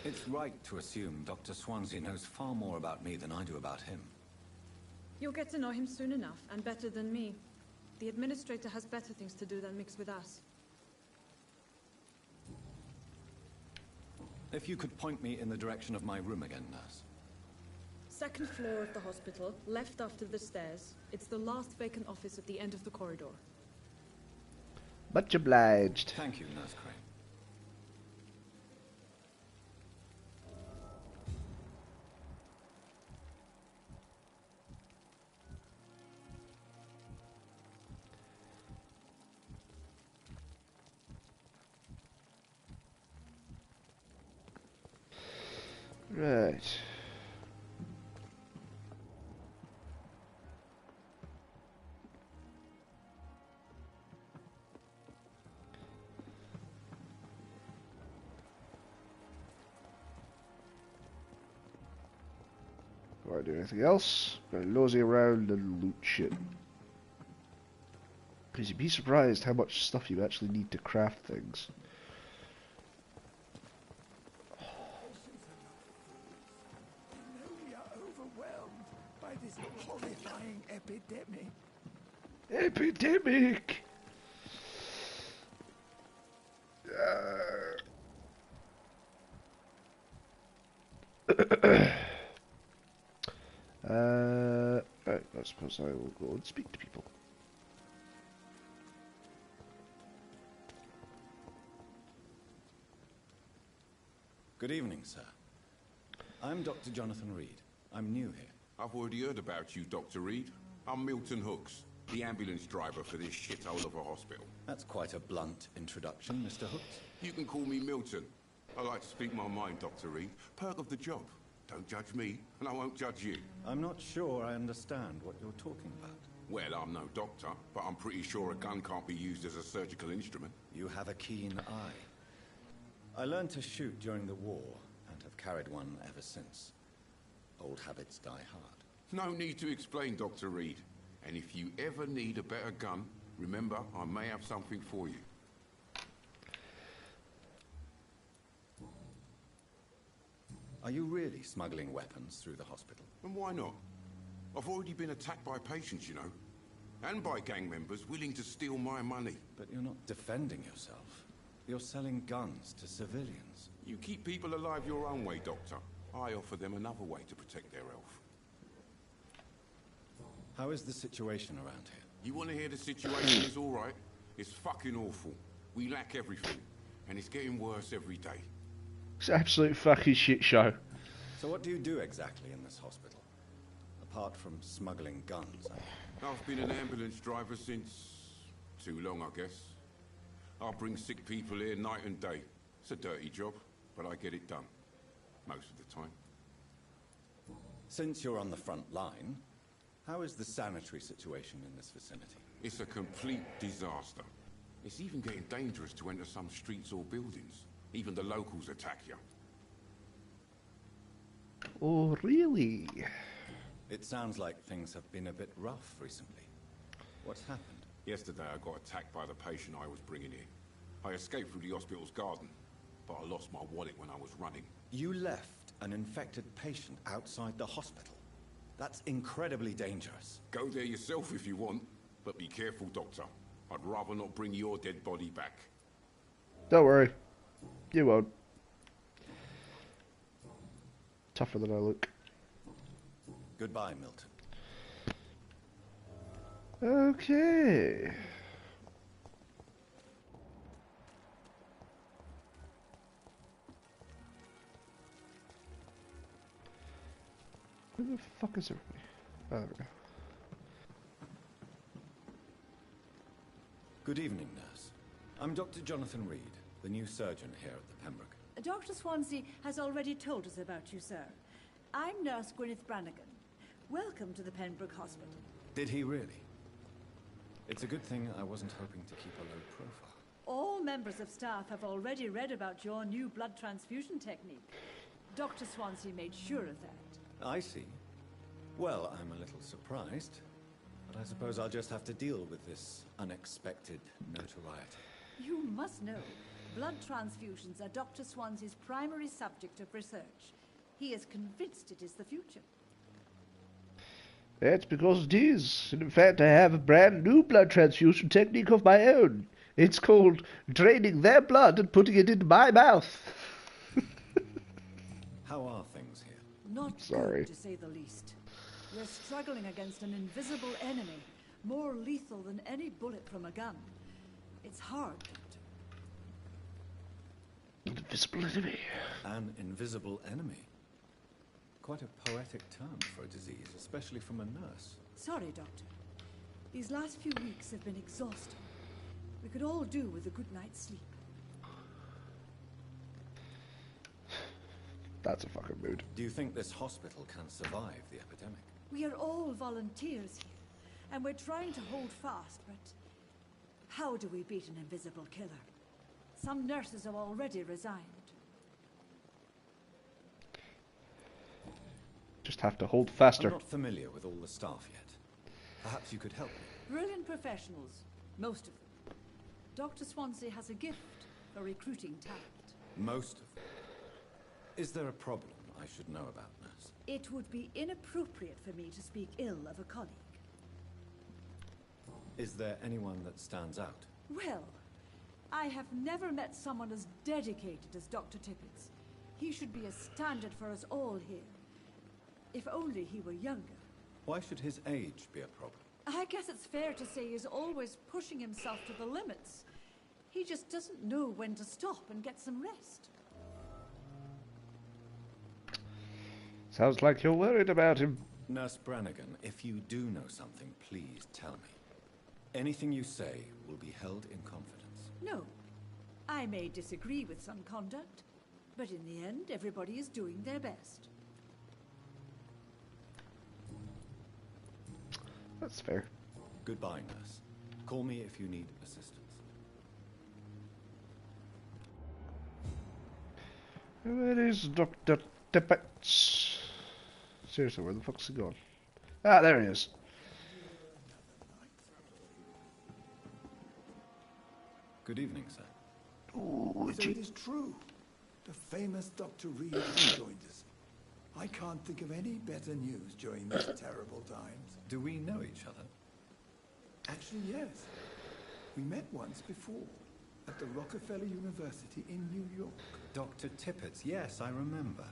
It's right to assume Dr. Swansea knows far more about me than I do about him. You'll get to know him soon enough, and better than me. The administrator has better things to do than mix with us. If you could point me in the direction of my room again, nurse. Second floor of the hospital, left after the stairs. It's the last vacant office at the end of the corridor. Much obliged. Thank you, Nurse Crane. Right. Before I do anything else, I'm gonna nosy around and loot shit. Because you'd be surprised how much stuff you actually need to craft things. We are overwhelmed by this horrifying epidemic. Epidemic! Right, I suppose I will go and speak to people. Good evening, sir. I'm Dr. Jonathan Reed. I'm new here. I've already heard about you, Dr. Reed. I'm Milton Hooks, the ambulance driver for this shithole of a hospital. That's quite a blunt introduction, Mr. Hooks. You can call me Milton. I like to speak my mind, Dr. Reed. Perk of the job. Don't judge me, and I won't judge you. I'm not sure I understand what you're talking about. Well, I'm no doctor, but I'm pretty sure a gun can't be used as a surgical instrument. You have a keen eye. I learned to shoot during the war, and have carried one ever since. Old habits die hard. No need to explain, Dr. Reed. And if you ever need a better gun, remember, I may have something for you. Are you really smuggling weapons through the hospital? And why not? I've already been attacked by patients, you know. And by gang members willing to steal my money. But you're not defending yourself. You're selling guns to civilians. You keep people alive your own way, Doctor. I offer them another way to protect their health. How is the situation around here? You want to hear the situation is all right? It's fucking awful. We lack everything. And it's getting worse every day. It's an absolute fucking shit show. So what do you do exactly in this hospital? Apart from smuggling guns? I've been an ambulance driver since... too long, I guess. I bring sick people here night and day. It's a dirty job, but I get it done. Most of the time. Since you're on the front line, how is the sanitary situation in this vicinity? It's a complete disaster. It's even getting dangerous to enter some streets or buildings. Even the locals attack you. Oh, really? It sounds like things have been a bit rough recently. What's happened? Yesterday I got attacked by the patient I was bringing in. I escaped through the hospital's garden, but I lost my wallet when I was running. You left an infected patient outside the hospital? That's incredibly dangerous. Go there yourself if you want, but be careful, Doctor. I'd rather not bring your dead body back. Don't worry. You won't. Tougher than I look. Goodbye, Milton. Okay. Where the fuck is everybody? Oh, there we go. Good evening, nurse. I'm Dr. Jonathan Reed, the new surgeon here at the Pembroke. Dr. Swansea has already told us about you, sir. I'm Nurse Gwyneth Brannigan. Welcome to the Pembroke Hospital. Did he really? It's a good thing I wasn't hoping to keep a low profile. All members of staff have already read about your new blood transfusion technique. Dr. Swansea made sure of that. I see. Well, I'm a little surprised, but I suppose I'll just have to deal with this unexpected notoriety. You must know, blood transfusions are Dr. Swansea's primary subject of research. He is convinced it is the future. That's because it is. And in fact, I have a brand new blood transfusion technique of my own. It's called draining their blood and putting it into my mouth. How are things here? Not good, to say the least. We're struggling against an invisible enemy, more lethal than any bullet from a gun. It's hard, Doctor. An invisible enemy. An invisible enemy? Quite a poetic term for a disease, especially from a nurse. Sorry, Doctor. These last few weeks have been exhausting. We could all do with a good night's sleep. That's a fucking mood. Do you think this hospital can survive the epidemic? We are all volunteers here, and we're trying to hold fast, but how do we beat an invisible killer? Some nurses have already resigned. Just have to hold faster. I'm not familiar with all the staff yet. Perhaps you could help me. Brilliant professionals. Most of them. Dr. Swansea has a gift for recruiting talent. Most of them. Is there a problem I should know about, nurse? It would be inappropriate for me to speak ill of a colleague. Is there anyone that stands out? Well, I have never met someone as dedicated as Dr. Tippets. He should be a standard for us all here. If only he were younger. Why should his age be a problem? I guess it's fair to say he's always pushing himself to the limits. He just doesn't know when to stop and get some rest. Sounds like you're worried about him. Nurse Brannigan, if you do know something, please tell me. Anything you say will be held in confidence. No. I may disagree with some conduct, but in the end, everybody is doing their best. That's fair. Goodbye, nurse. Call me if you need assistance. Where is Dr. Tippets? Seriously, where the fuck's he gone? Ah, there he is. Good evening, sir. So it is true. The famous Dr. Reed has joined us. I can't think of any better news during these terrible times. Do we know each other? Actually, yes. We met once before, at the Rockefeller University in New York. Dr. Tippets, yes, I remember.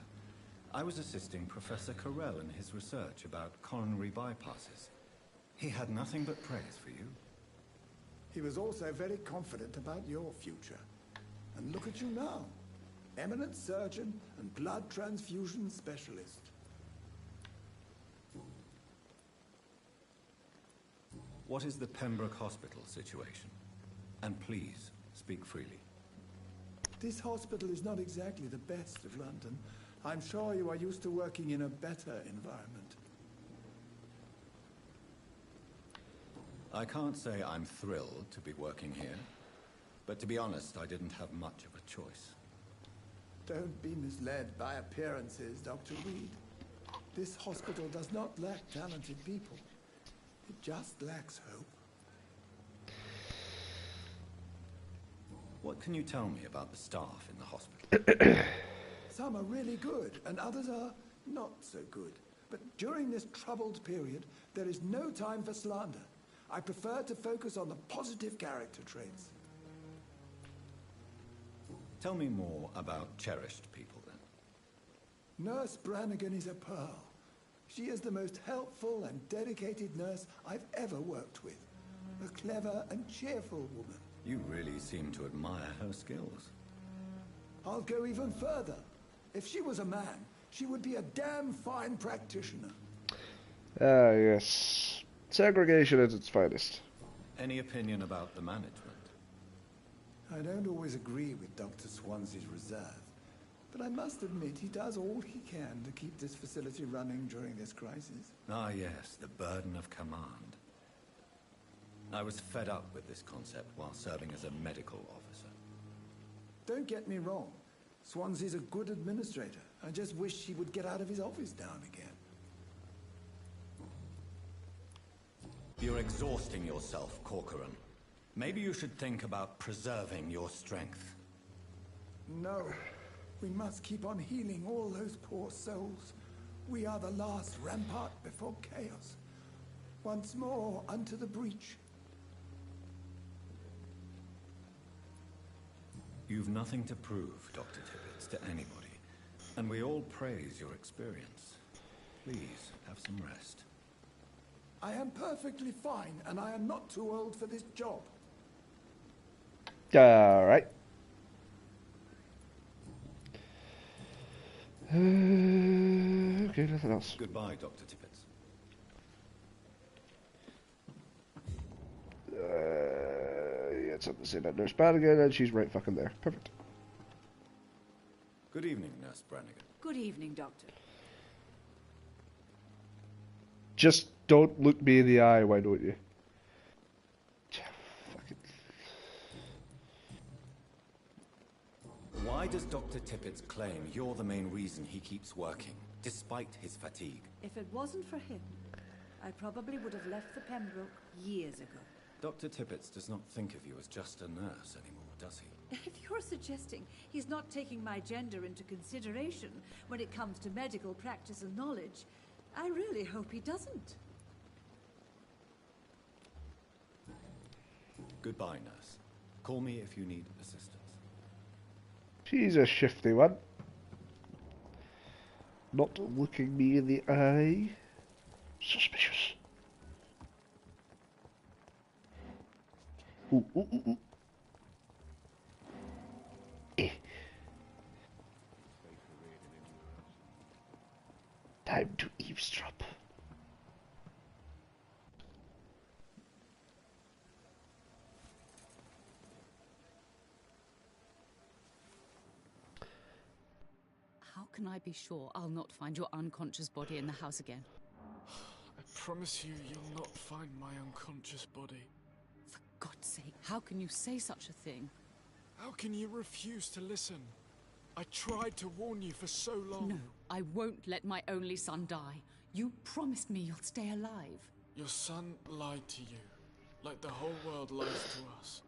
I was assisting Professor Carell in his research about coronary bypasses. He had nothing but praise for you. He was also very confident about your future. And look at you now. Eminent surgeon and blood transfusion specialist. What is the Pembroke Hospital situation? And please, speak freely. This hospital is not exactly the best of London. I'm sure you are used to working in a better environment. I can't say I'm thrilled to be working here, but to be honest, I didn't have much of a choice. Don't be misled by appearances, Dr. Reed. This hospital does not lack talented people. It just lacks hope. What can you tell me about the staff in the hospital? Some are really good, and others are not so good. But during this troubled period, there is no time for slander. I prefer to focus on the positive character traits. Tell me more about cherished people, then. Nurse Brannigan is a pearl. She is the most helpful and dedicated nurse I've ever worked with. A clever and cheerful woman. You really seem to admire her skills. I'll go even further. If she was a man, she would be a damn fine practitioner. Ah, yes. Segregation at its finest. Any opinion about the management? I don't always agree with Dr. Swansea's reserve, but I must admit he does all he can to keep this facility running during this crisis. Ah, yes, the burden of command. I was fed up with this concept while serving as a medical officer. Don't get me wrong. Swansea's a good administrator. I just wish he would get out of his office now and again. You're exhausting yourself, Corcoran. Maybe you should think about preserving your strength. No. We must keep on healing all those poor souls. We are the last rampart before chaos. Once more unto the breach. You've nothing to prove, Dr. Tippets, to anybody. And we all praise your experience. Please, have some rest. I am perfectly fine, and I am not too old for this job. Alright. Okay, nothing else. Goodbye, Dr. Tippets. Yeah, it's something to say about Nurse Brannigan, and she's right fucking there. Perfect. Good evening, Nurse Brannigan. Good evening, Doctor. Just don't look me in the eye, why don't you? Why does Dr. Tippets claim you're the main reason he keeps working, despite his fatigue? If it wasn't for him, I probably would have left the Pembroke years ago. Dr. Tippett does not think of you as just a nurse anymore, does he? If you're suggesting he's not taking my gender into consideration when it comes to medical practice and knowledge, I really hope he doesn't. Goodbye, nurse. Call me if you need assistance. She's a shifty one. Not looking me in the eye. Suspicious. Ooh, ooh, ooh, ooh. Eh. Time to eavesdrop. How can I be sure I'll not find your unconscious body in the house again? I promise you'll not find my unconscious body. For God's sake, how can you say such a thing? How can you refuse to listen? I tried to warn you for so long. No, I won't let my only son die. You promised me you'll stay alive. Your son lied to you, like the whole world lies to us.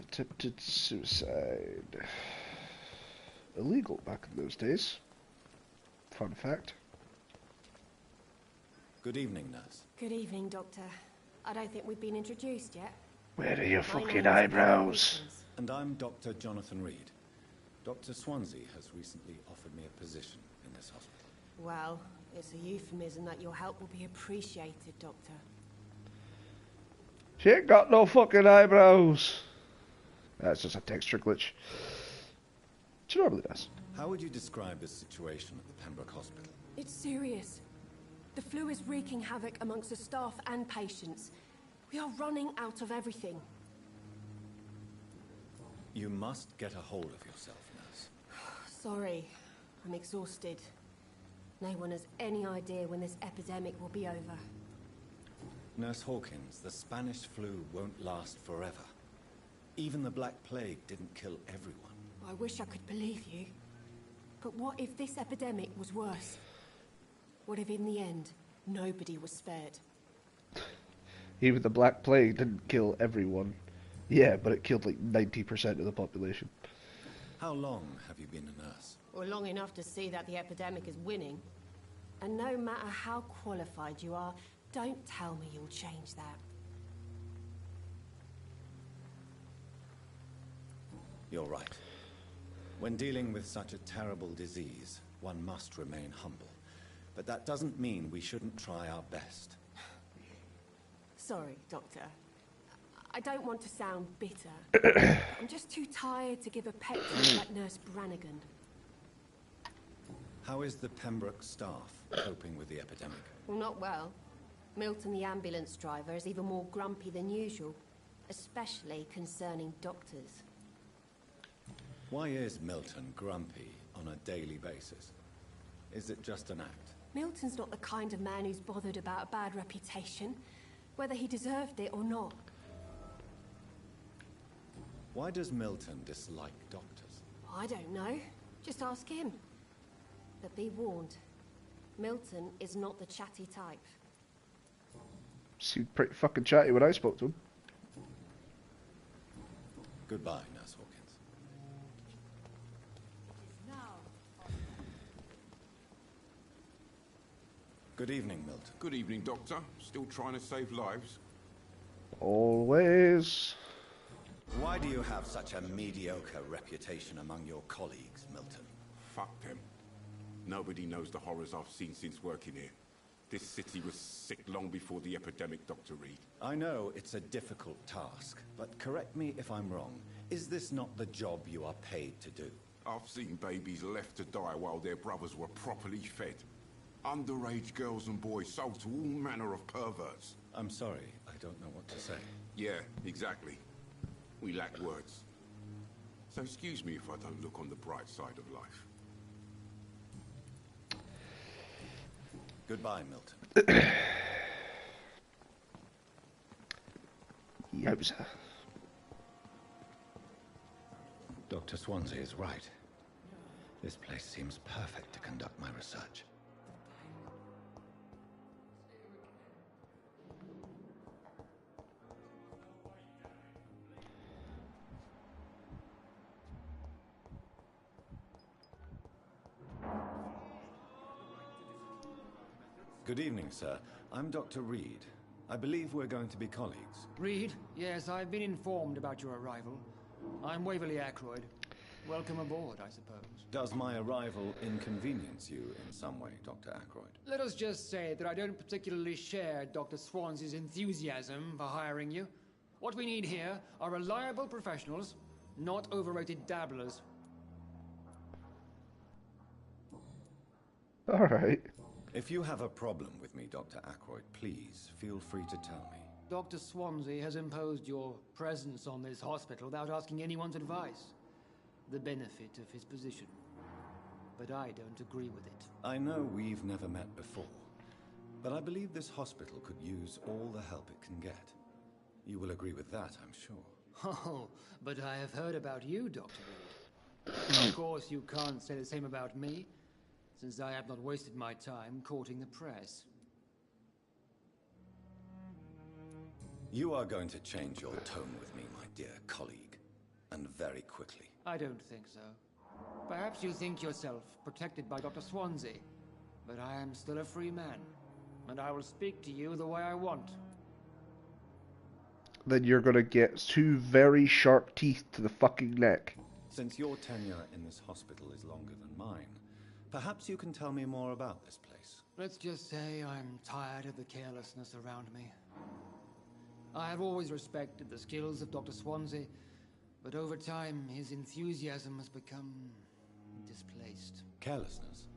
Attempted suicide. Illegal back in those days. Fun fact. Good evening, nurse. Good evening, Doctor. I don't think we've been introduced yet. Where are your fucking eyebrows? And I'm Dr. Jonathan Reed. Dr. Swansea has recently offered me a position in this hospital. Well, it's a euphemism that your help will be appreciated, Doctor. She ain't got no fucking eyebrows. That's just a texture glitch. She normally does. How would you describe the situation at the Pembroke Hospital? It's serious. The flu is wreaking havoc amongst the staff and patients. We are running out of everything. You must get a hold of yourself, nurse. Sorry, I'm exhausted. No one has any idea when this epidemic will be over. Nurse Hawkins, the Spanish flu won't last forever. Even the Black Plague didn't kill everyone. I wish I could believe you. But what if this epidemic was worse? What if in the end, nobody was spared? Even the Black Plague didn't kill everyone. Yeah, but it killed like 90% of the population. How long have you been a nurse? Well, long enough to see that the epidemic is winning. And no matter how qualified you are, don't tell me you'll change that. You're right. When dealing with such a terrible disease, one must remain humble. But that doesn't mean we shouldn't try our best. Sorry, Doctor. I don't want to sound bitter. I'm just too tired to give a pep talk like Nurse Brannigan. How is the Pembroke staff coping with the epidemic? Well, not well. Milton, the ambulance driver, is even more grumpy than usual, especially concerning doctors. Why is Milton grumpy on a daily basis? Is it just an act? Milton's not the kind of man who's bothered about a bad reputation, whether he deserved it or not. Why does Milton dislike doctors? I don't know. Just ask him. But be warned, Milton is not the chatty type. Seemed pretty fucking chatty when I spoke to him. Goodbye, Nurse Hawkins. Good evening, Milton. Good evening, Doctor. Still trying to save lives? Always. Why do you have such a mediocre reputation among your colleagues, Milton? Fuck them. Nobody knows the horrors I've seen since working here. This city was sick long before the epidemic, Dr. Reed. I know it's a difficult task, but correct me if I'm wrong. Is this not the job you are paid to do? I've seen babies left to die while their brothers were properly fed. Underage girls and boys sold to all manner of perverts. I'm sorry, I don't know what to say. Yeah, exactly. We lack words. So excuse me if I don't look on the bright side of life. Goodbye, Milton. Yowza. Dr. Swansea is right. This place seems perfect to conduct my research. Good evening, sir. I'm Dr. Reed. I believe we're going to be colleagues. Reed? Yes, I've been informed about your arrival. I'm Waverly Ackroyd. Welcome aboard, I suppose. Does my arrival inconvenience you in some way, Dr. Ackroyd? Let us just say that I don't particularly share Dr. Swansea's enthusiasm for hiring you. What we need here are reliable professionals, not overrated dabblers. All right. If you have a problem with me, Dr. Ackroyd, please feel free to tell me. Dr. Swansea has imposed your presence on this hospital without asking anyone's advice. The benefit of his position. But I don't agree with it. I know we've never met before, but I believe this hospital could use all the help it can get. You will agree with that, I'm sure. Oh, but I have heard about you, Dr. Reed. Of course, you can't say the same about me, since I have not wasted my time courting the press. You are going to change your tone with me, my dear colleague, and very quickly. I don't think so. Perhaps you think yourself protected by Dr. Swansea, but I am still a free man, and I will speak to you the way I want. Then you're gonna get 2 very sharp teeth to the fucking neck. Since your tenure in this hospital is longer than mine, perhaps you can tell me more about this place. Let's just say I'm tired of the carelessness around me. I have always respected the skills of Dr. Swansea, but over time his enthusiasm has become displaced. Carelessness?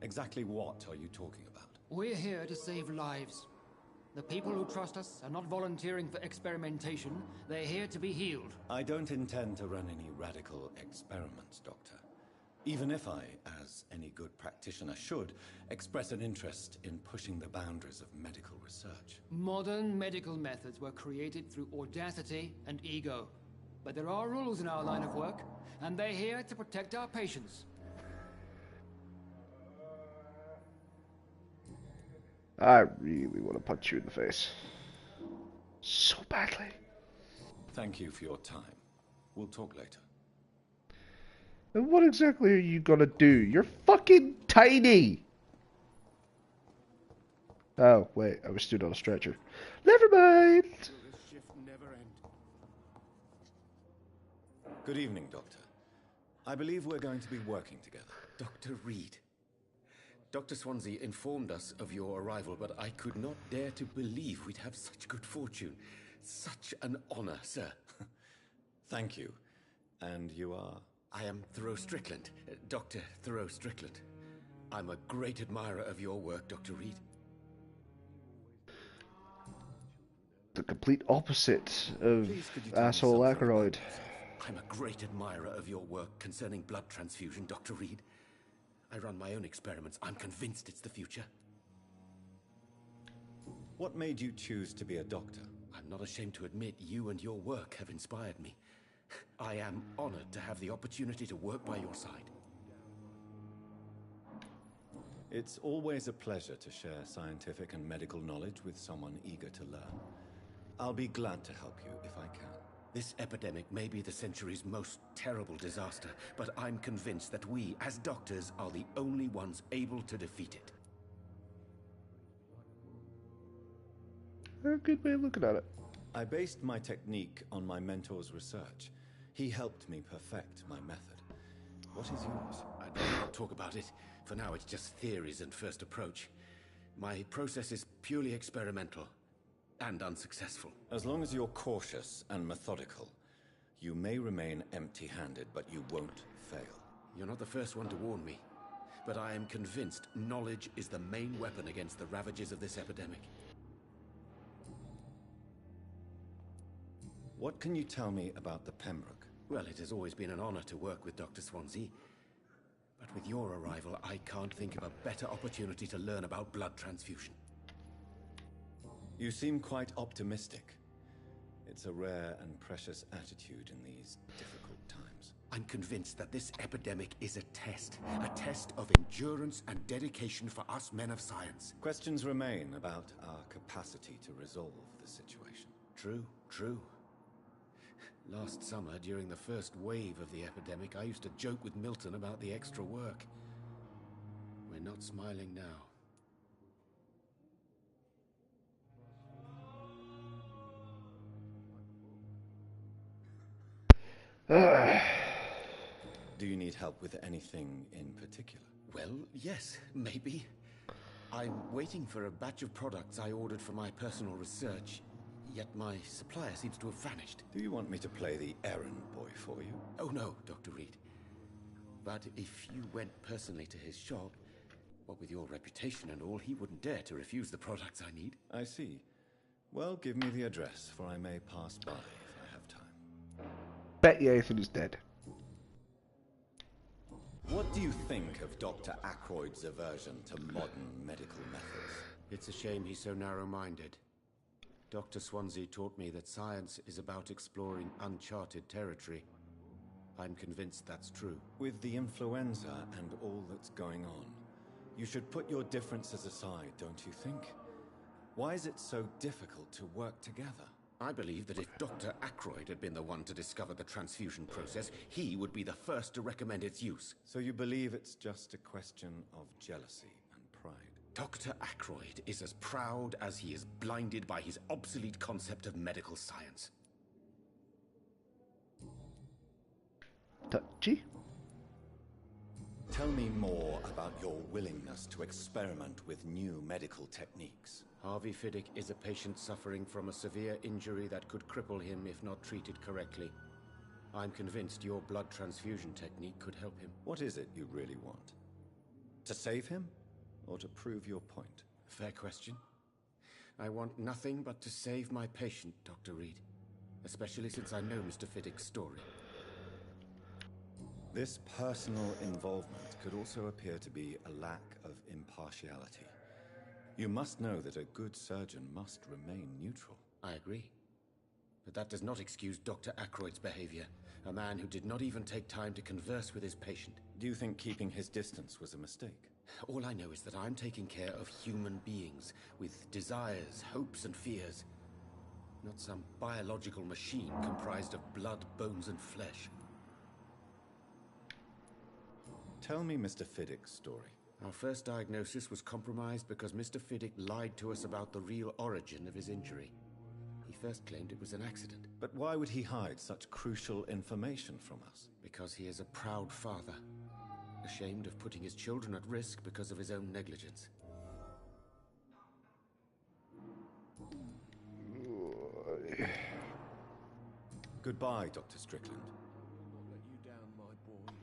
Exactly what are you talking about? We're here to save lives. The people who trust us are not volunteering for experimentation. They're here to be healed. I don't intend to run any radical experiments, Doctor. Even if I, as any good practitioner should, express an interest in pushing the boundaries of medical research. Modern medical methods were created through audacity and ego. But there are rules in our line of work, and they're here to protect our patients. I really want to punch you in the face. So badly. Thank you for your time. We'll talk later. And what exactly are you gonna do? You're fucking tiny! Oh, wait, I was stood on a stretcher. Never mind! Good evening, Doctor. I believe we're going to be working together. Dr. Reed. Dr. Swansea informed us of your arrival, but I could not dare to believe we'd have such good fortune. Such an honor, sir. Thank you. And you are? I am Thoreau Strickland, Dr. Thoreau Strickland. I'm a great admirer of your work, Dr. Reed. The complete opposite of asshole Ackroyd. I'm a great admirer of your work concerning blood transfusion, Dr. Reed. I run my own experiments. I'm convinced it's the future. What made you choose to be a doctor? I'm not ashamed to admit you and your work have inspired me. I am honored to have the opportunity to work by your side. It's always a pleasure to share scientific and medical knowledge with someone eager to learn. I'll be glad to help you if I can. This epidemic may be the century's most terrible disaster, but I'm convinced that we, as doctors, are the only ones able to defeat it. A good way of looking at it. I based my technique on my mentor's research. He helped me perfect my method. What is yours? I'd rather not talk about it. For now, it's just theories and first approach. My process is purely experimental and unsuccessful. As long as you're cautious and methodical, you may remain empty-handed, but you won't fail. You're not the first one to warn me, but I am convinced knowledge is the main weapon against the ravages of this epidemic. What can you tell me about the Pembroke? Well, it has always been an honor to work with Dr. Swansea. But with your arrival, I can't think of a better opportunity to learn about blood transfusion. You seem quite optimistic. It's a rare and precious attitude in these difficult times. I'm convinced that this epidemic is a test of endurance and dedication for us men of science. Questions remain about our capacity to resolve the situation. True, true. Last summer, during the first wave of the epidemic, I used to joke with Milton about the extra work. We're not smiling now. Do you need help with anything in particular? Well, yes, maybe. I'm waiting for a batch of products I ordered for my personal research, yet my supplier seems to have vanished. Do you want me to play the errand boy for you? Oh no, Dr. Reed. But if you went personally to his shop, what with your reputation and all, he wouldn't dare to refuse the products I need. I see. Well, give me the address, for I may pass by if I have time. Bet you Ethan is dead. What do you think of Dr. Ackroyd's aversion to modern medical methods? It's a shame he's so narrow-minded. Dr. Swansea taught me that science is about exploring uncharted territory. I'm convinced that's true. With the influenza and all that's going on, you should put your differences aside, don't you think? Why is it so difficult to work together? I believe that if Dr. Ackroyd had been the one to discover the transfusion process, he would be the first to recommend its use. So you believe it's just a question of jealousy and pride? Dr. Ackroyd is as proud as he is blinded by his obsolete concept of medical science. Touchy? Tell me more about your willingness to experiment with new medical techniques. Harvey Fiddick is a patient suffering from a severe injury that could cripple him if not treated correctly. I'm convinced your blood transfusion technique could help him. What is it you really want? To save him? Or to prove your point? Fair question. I want nothing but to save my patient, Dr. Reed. Especially since I know Mr. Fiddick's story. This personal involvement could also appear to be a lack of impartiality. You must know that a good surgeon must remain neutral. I agree. But that does not excuse Dr. Ackroyd's behavior. A man who did not even take time to converse with his patient. Do you think keeping his distance was a mistake? All I know is that I'm taking care of human beings with desires, hopes, and fears. Not some biological machine comprised of blood, bones, and flesh. Tell me Mr. Fiddick's story. Our first diagnosis was compromised because Mr. Fiddick lied to us about the real origin of his injury. He first claimed it was an accident. But why would he hide such crucial information from us? Because he is a proud father, ashamed of putting his children at risk because of his own negligence. Goodbye, Dr. Strickland. I'll let you down, my boy.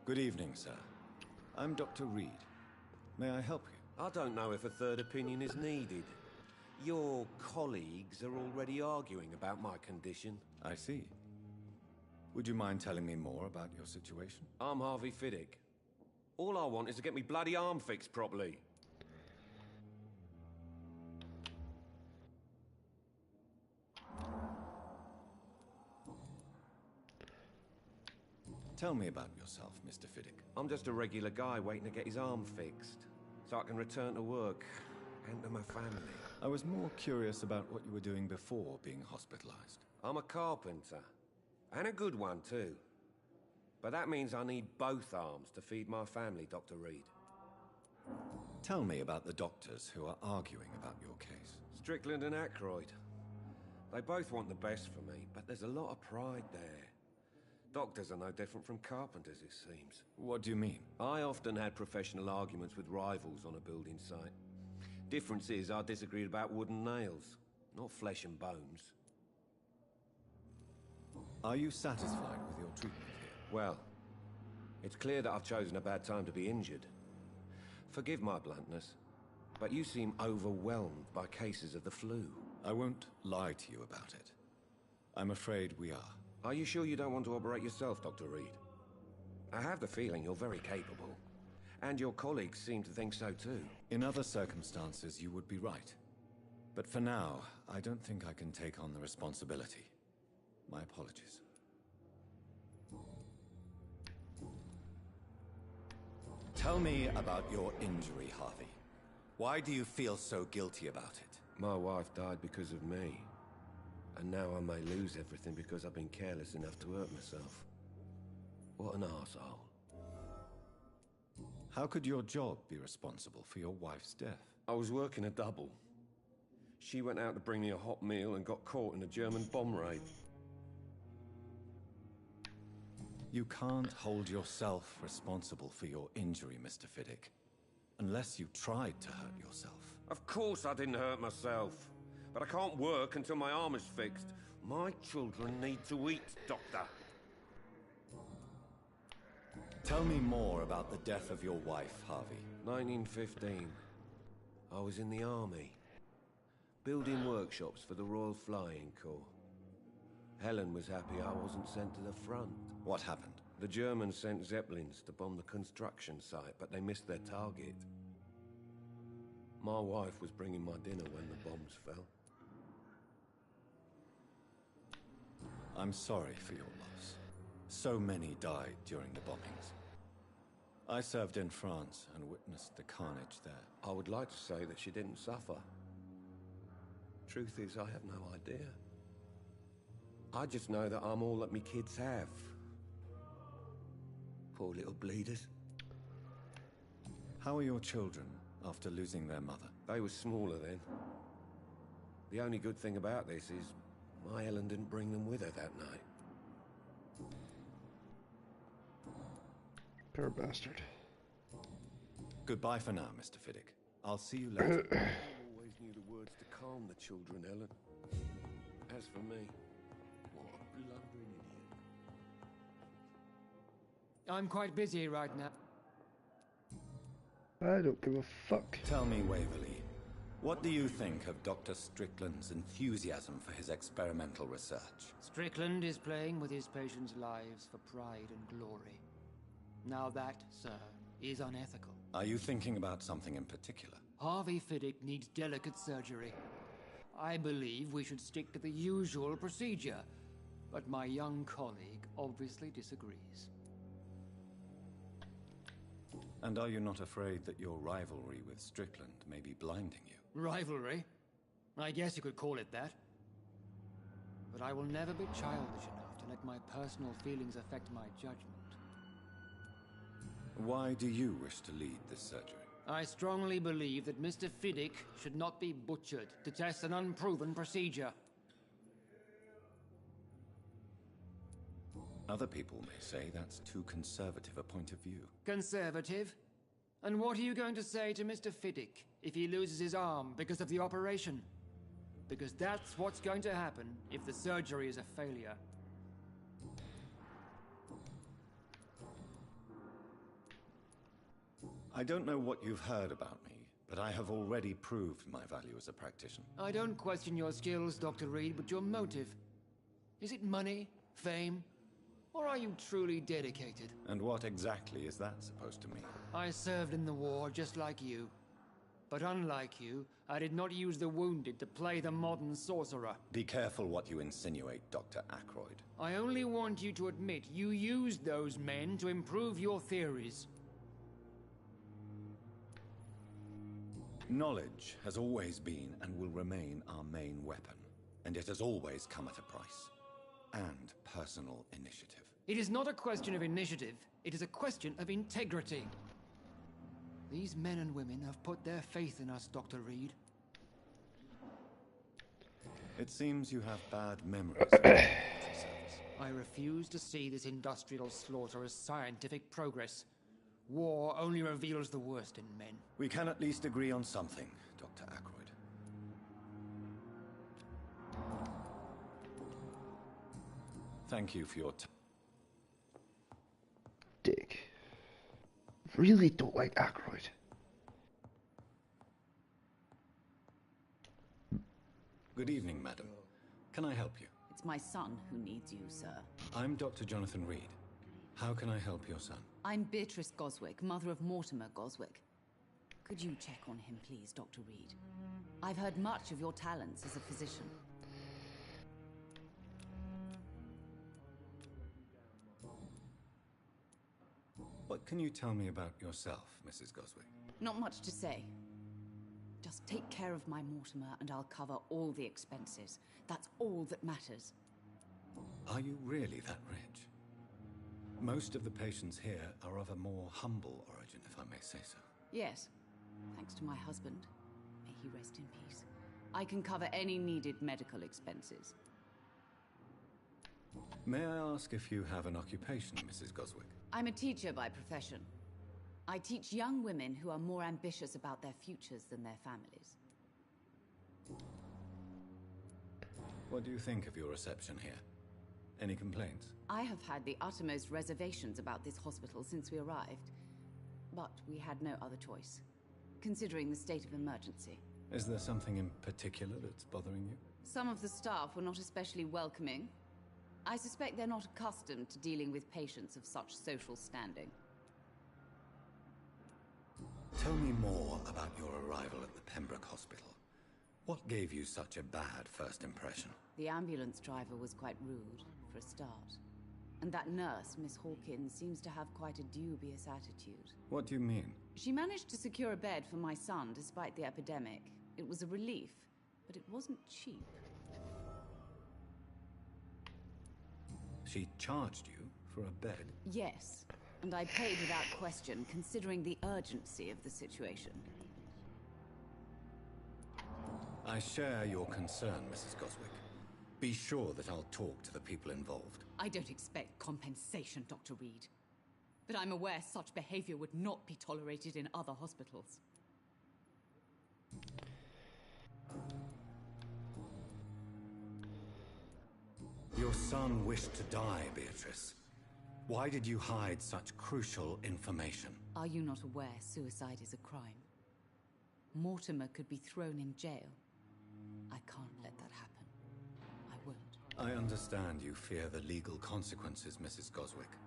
Good evening, sir. I'm Dr. Reed. May I help you? I don't know if a third opinion is needed. Your colleagues are already arguing about my condition. I see. Would you mind telling me more about your situation? I'm Harvey Fiddick. All I want is to get me bloody arm fixed properly. Tell me about yourself, Mr. Fiddick. I'm just a regular guy waiting to get his arm fixed, so I can return to work and to my family. I was more curious about what you were doing before being hospitalized. I'm a carpenter, and a good one too. But that means I need both arms to feed my family, Dr. Reed. Tell me about the doctors who are arguing about your case. Strickland and Ackroyd. They both want the best for me, but there's a lot of pride there. Doctors are no different from carpenters, it seems. What do you mean? I often had professional arguments with rivals on a building site. Difference is, I disagreed about wooden nails, not flesh and bones. Are you satisfied with your treatment here? Well, it's clear that I've chosen a bad time to be injured. Forgive my bluntness, but you seem overwhelmed by cases of the flu. I won't lie to you about it. I'm afraid we are. Are you sure you don't want to operate yourself, Dr. Reed? I have the feeling you're very capable. And your colleagues seem to think so too. In other circumstances, you would be right. But for now, I don't think I can take on the responsibility. My apologies. Tell me about your injury, Harvey. Why do you feel so guilty about it? My wife died because of me. And now I may lose everything because I've been careless enough to hurt myself. What an arsehole. How could your job be responsible for your wife's death? I was working a double. She went out to bring me a hot meal and got caught in a German bomb raid. You can't hold yourself responsible for your injury, Mr. Fiddick. Unless you tried to hurt yourself. Of course I didn't hurt myself. But I can't work until my arm is fixed. My children need to eat, Doctor. Tell me more about the death of your wife, Harvey. 1915. I was in the army. Building workshops for the Royal Flying Corps. Helen was happy I wasn't sent to the front. What happened? The Germans sent Zeppelins to bomb the construction site, but they missed their target. My wife was bringing my dinner when the bombs fell. I'm sorry for your loss. So many died during the bombings. I served in France and witnessed the carnage there. I would like to say that she didn't suffer. Truth is, I have no idea. I just know that I'm all that me kids have. Poor little bleeders. How are your children after losing their mother? They were smaller then. The only good thing about this is my Helen didn't bring them with her that night. Poor bastard. Goodbye for now, Mr. Fiddick. I'll see you later. I always knew the words to calm the children, Helen. As for me, what a blundering idiot. I'm quite busy right now. I don't give a fuck. Tell me, Waverly, what do you think of Dr. Strickland's enthusiasm for his experimental research? Strickland is playing with his patients' lives for pride and glory. Now that, sir, is unethical. Are you thinking about something in particular? Harvey Fiddick needs delicate surgery. I believe we should stick to the usual procedure, but my young colleague obviously disagrees. And are you not afraid that your rivalry with Strickland may be blinding you? Rivalry? I guess you could call it that. But I will never be childish enough to let my personal feelings affect my judgment. Why do you wish to lead this surgery? I strongly believe that Mr. Fiddick should not be butchered to test an unproven procedure. Other people may say that's too conservative a point of view. Conservative? And what are you going to say to Mr. Fiddick if he loses his arm because of the operation? Because that's what's going to happen if the surgery is a failure. I don't know what you've heard about me, but I have already proved my value as a practitioner. I don't question your skills, Dr. Reed, but your motive. Is it money, fame, or are you truly dedicated? And what exactly is that supposed to mean? I served in the war just like you. But unlike you, I did not use the wounded to play the modern sorcerer. Be careful what you insinuate, Dr. Ackroyd. I only want you to admit you used those men to improve your theories. Knowledge has always been and will remain our main weapon, and it has always come at a price. And personal initiative. It is not a question of initiative, it is a question of integrity. These men and women have put their faith in us, Dr. Reed. It seems you have bad memories of the military service. I refuse to see this industrial slaughter as scientific progress. War only reveals the worst in men. We can at least agree on something, Dr. Ackroyd. Thank you for your time. Dick. Really don't like Ackroyd. Good evening, madam. Can I help you? It's my son who needs you, sir. I'm Dr. Jonathan Reed. How can I help your son? I'm Beatrice Goswick, mother of Mortimer Goswick. Could you check on him, please, Dr. Reed? I've heard much of your talents as a physician. What can you tell me about yourself, Mrs. Goswick? Not much to say. Just take care of my Mortimer and I'll cover all the expenses. That's all that matters. Are you really that rich? Most of the patients here are of a more humble origin, if I may say so. Yes, thanks to my husband. May he rest in peace. I can cover any needed medical expenses. May I ask if you have an occupation, Mrs. Goswick? I'm a teacher by profession. I teach young women who are more ambitious about their futures than their families. What do you think of your reception here? Any complaints? I have had the uttermost reservations about this hospital since we arrived. But we had no other choice, considering the state of emergency. Is there something in particular that's bothering you? Some of the staff were not especially welcoming. I suspect they're not accustomed to dealing with patients of such social standing. Tell me more about your arrival at the Pembroke Hospital. What gave you such a bad first impression? The ambulance driver was quite rude, for a start. And that nurse, Miss Hawkins, seems to have quite a dubious attitude. What do you mean? She managed to secure a bed for my son despite the epidemic. It was a relief, but it wasn't cheap. She charged you for a bed? Yes, and I paid without question, considering the urgency of the situation. I share your concern, Mrs. Goswick. Be sure that I'll talk to the people involved. I don't expect compensation, Dr. Reed. But I'm aware such behavior would not be tolerated in other hospitals. Your son wished to die, Beatrice. Why did you hide such crucial information? Are you not aware suicide is a crime? Mortimer could be thrown in jail. I can't let that happen. I won't. I understand you fear the legal consequences, Mrs. Goswick.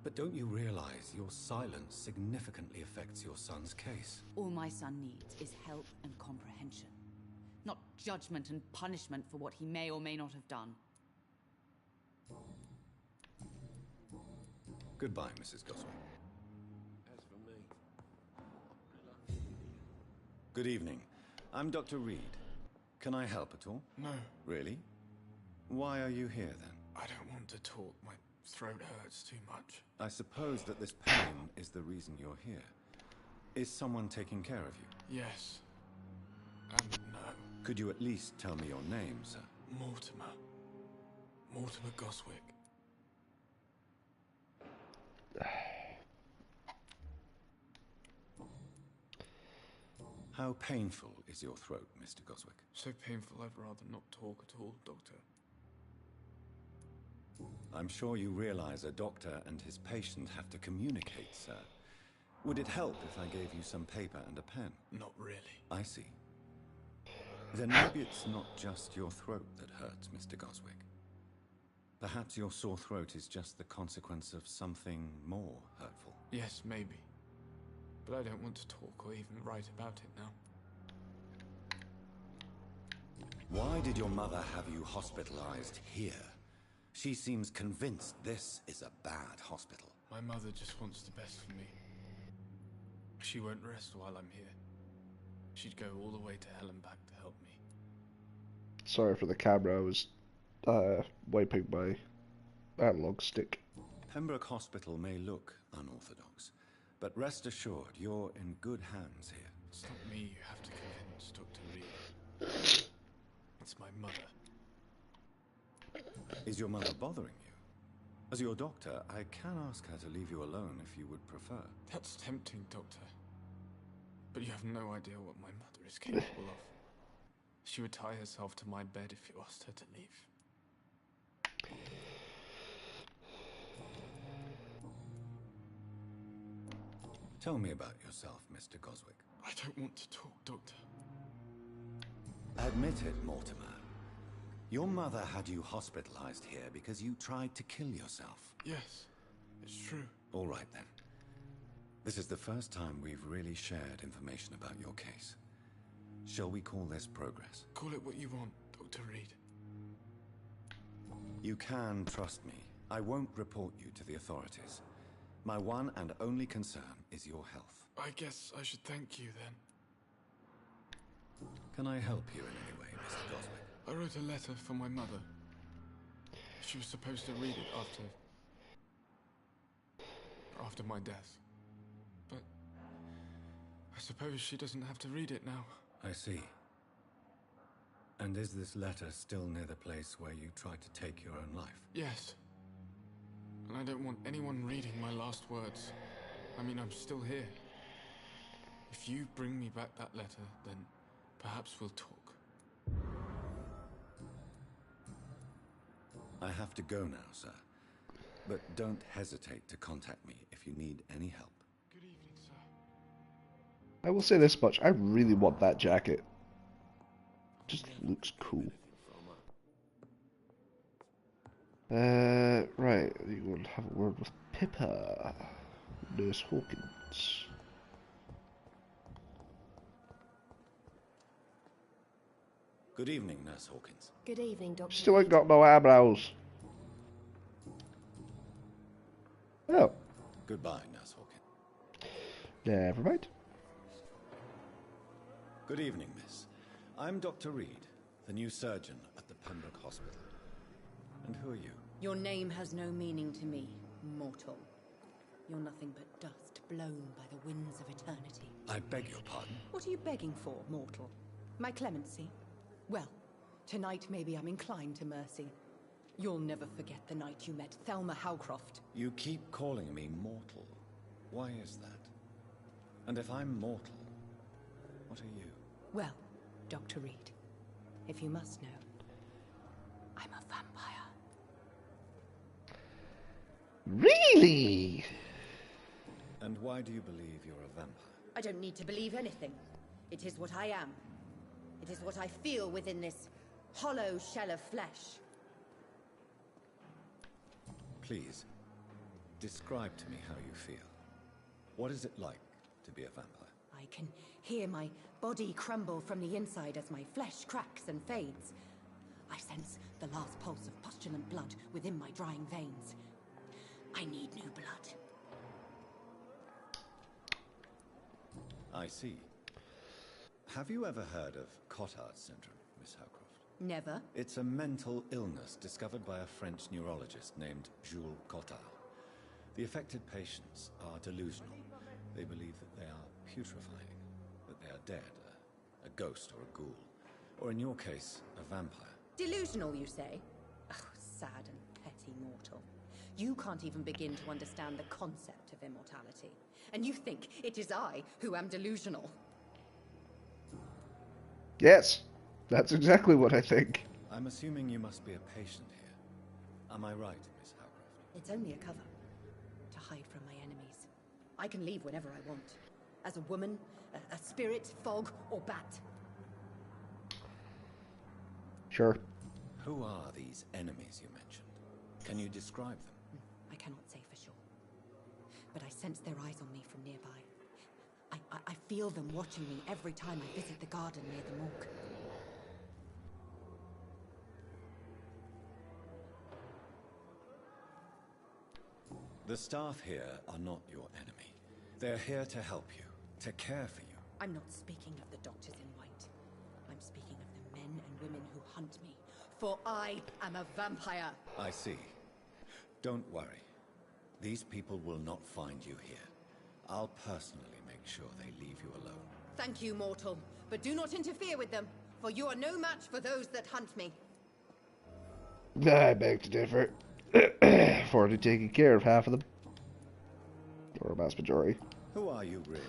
But don't you realize your silence significantly affects your son's case? All my son needs is help and comprehension, not judgment and punishment for what he may or may not have done. Goodbye, Mrs. Goswick. As for me... Good evening. I'm Dr. Reed. Can I help at all? No. Really? Why are you here, then? I don't want to talk. My throat hurts too much. I suppose that this pain is the reason you're here. Is someone taking care of you? Yes. And no. Could you at least tell me your name, sir? Mortimer. Mortimer Goswick. How painful is your throat, Mr. Goswick? So painful I'd rather not talk at all, Doctor. I'm sure you realize a doctor and his patient have to communicate, sir. Would it help if I gave you some paper and a pen? Not really. I see. Then maybe it's not just your throat that hurts, Mr. Goswick. Perhaps your sore throat is just the consequence of something more hurtful. Yes, maybe. But I don't want to talk or even write about it now. Why did your mother have you hospitalized here? She seems convinced this is a bad hospital. My mother just wants the best for me. She won't rest while I'm here. She'd go all the way to hell and back to help me. Sorry for the camera, I was wiping my analog stick. Pembroke Hospital may look unorthodox, but rest assured you're in good hands here. It's not me you have to convince, Dr. Reed. It's my mother. Is your mother bothering you? As your doctor, I can ask her to leave you alone if you would prefer. That's tempting, Doctor. But you have no idea what my mother is capable of. She would tie herself to my bed if you asked her to leave. Tell me about yourself, Mr. Goswick. I don't want to talk, Doctor. Admit it, Mortimer. Your mother had you hospitalized here because you tried to kill yourself. Yes, it's true. All right, then. This is the first time we've really shared information about your case. Shall we call this progress? Call it what you want, Dr. Reed. You can trust me. I won't report you to the authorities. My one and only concern is your health. I guess I should thank you, then. Can I help you in any way, Mr. Goswick? I wrote a letter for my mother. She was supposed to read it after my death. But I suppose she doesn't have to read it now. I see. And is this letter still near the place where you tried to take your own life? Yes. And I don't want anyone reading my last words. I mean, I'm still here. If you bring me back that letter, then perhaps we'll talk. I have to go now, sir. But don't hesitate to contact me if you need any help. Good evening, sir. I will say this much. I really want that jacket. Just looks cool. Right. You will have a word with Pippa. Nurse Hawkins. Good evening, Nurse Hawkins. Good evening, Doctor. Still ain't got no eyebrows. Oh. Goodbye, Nurse Hawkins. Never mind. Good evening, miss. I'm Dr. Reed, the new surgeon at the Pembroke Hospital. And who are you? Your name has no meaning to me, mortal. You're nothing but dust blown by the winds of eternity. I beg your pardon? What are you begging for, mortal? My clemency? Well, tonight maybe I'm inclined to mercy. You'll never forget the night you met Thelma Howcroft. You keep calling me mortal. Why is that? And if I'm mortal, what are you? Well, Dr. Reed, if you must know, I'm a vampire. Really? And why do you believe you're a vampire? I don't need to believe anything. It is what I am. It is what I feel within this hollow shell of flesh. Please, describe to me how you feel. What is it like to be a vampire? I can hear my body crumble from the inside as my flesh cracks and fades. I sense the last pulse of pustulant blood within my drying veins. I need new blood. I see. Have you ever heard of Cotard syndrome, Miss Howcroft? Never. It's a mental illness discovered by a French neurologist named Jules Cotard. The affected patients are delusional. They believe that they are putrefying, that they are dead, a ghost or a ghoul, or in your case, a vampire. Delusional, you say? Oh, sad and petty mortal. You can't even begin to understand the concept of immortality. And you think it is I who am delusional. Yes, that's exactly what I think. I'm assuming you must be a patient here. Am I right, Miss Howcroft? It's only a cover. To hide from my enemies. I can leave whenever I want. As a woman, a spirit, fog, or bat. Sure. Who are these enemies you mentioned? Can you describe them? I cannot say for sure. But I sense their eyes on me from nearby. I feel them watching me every time I visit the garden near the morgue. The staff here are not your enemy. They're here to help you, to care for you. I'm not speaking of the doctors in white. I'm speaking of the men and women who hunt me. For I am a vampire. I see. Don't worry. These people will not find you here. I'll personally make sure they leave you alone. Thank you, mortal. But do not interfere with them, for you are no match for those that hunt me. I beg to differ. Already taking care of half of them. Or a vast majority. Who are you really,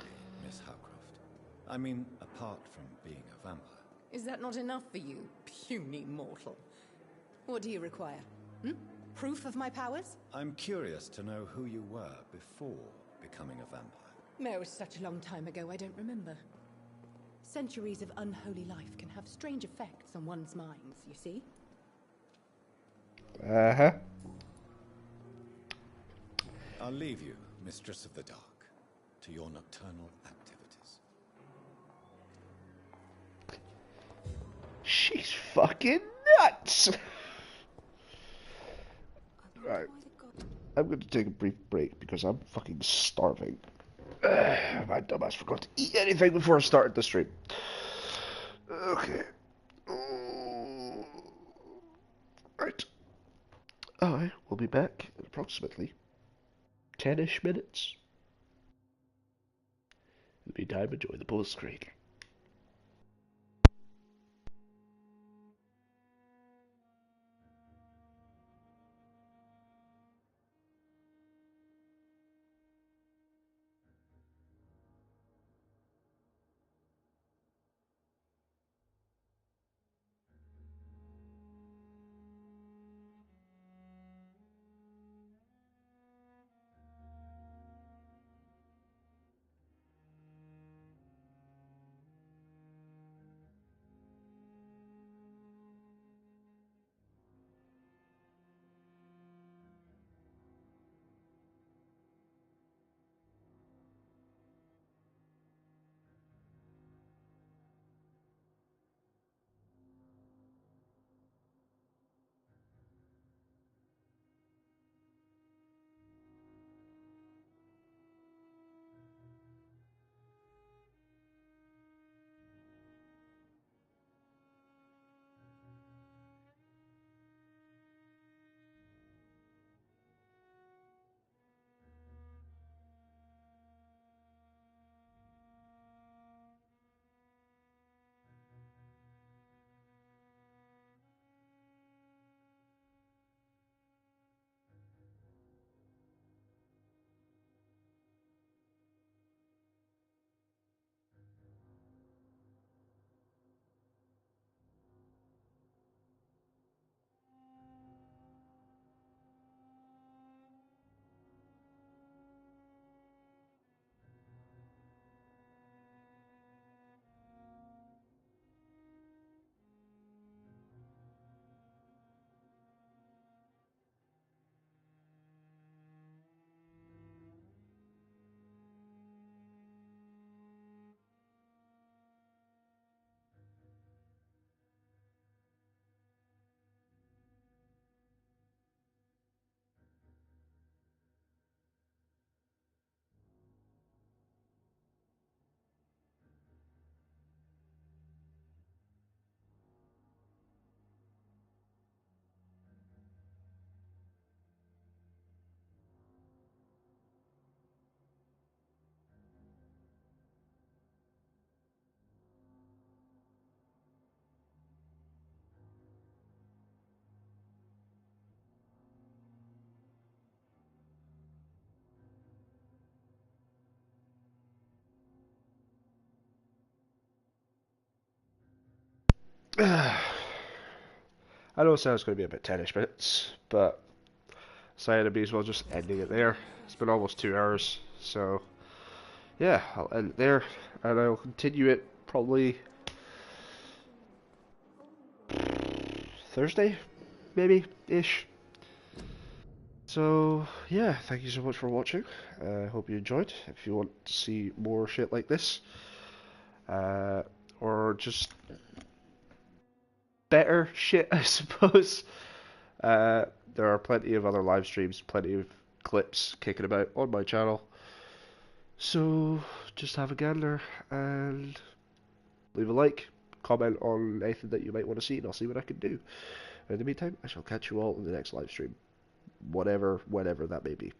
Miss Howcroft? I mean, apart from being a vampire. Is that not enough for you, puny mortal? What do you require? Proof of my powers? I'm curious to know who you were before becoming a vampire. It was such a long time ago, I don't remember. Centuries of unholy life can have strange effects on one's minds, you see? Uh-huh. I'll leave you, Mistress of the Dark, to your nocturnal activities. She's fucking nuts! Right. I'm going to take a brief break because I'm fucking starving. My dumbass forgot to eat anything before I started the stream. Okay. Right. I will be back in approximately 10-ish minutes. In the meantime, enjoy the post screen. I know it sounds going to be a bit 10ish minutes, but so I'd be as well just ending it there. It's been almost 2 hours, so yeah, I'll end it there, and I'll continue it probably Thursday, maybe ish. So yeah, thank you so much for watching. I hope you enjoyed. If you want to see more shit like this, or just better shit, I suppose. There are plenty of other live streams, plenty of clips kicking about on my channel. So just have a gander and leave a like, comment on anything that you might want to see, and I'll see what I can do. In the meantime, I shall catch you all in the next live stream. Whatever, whenever that may be.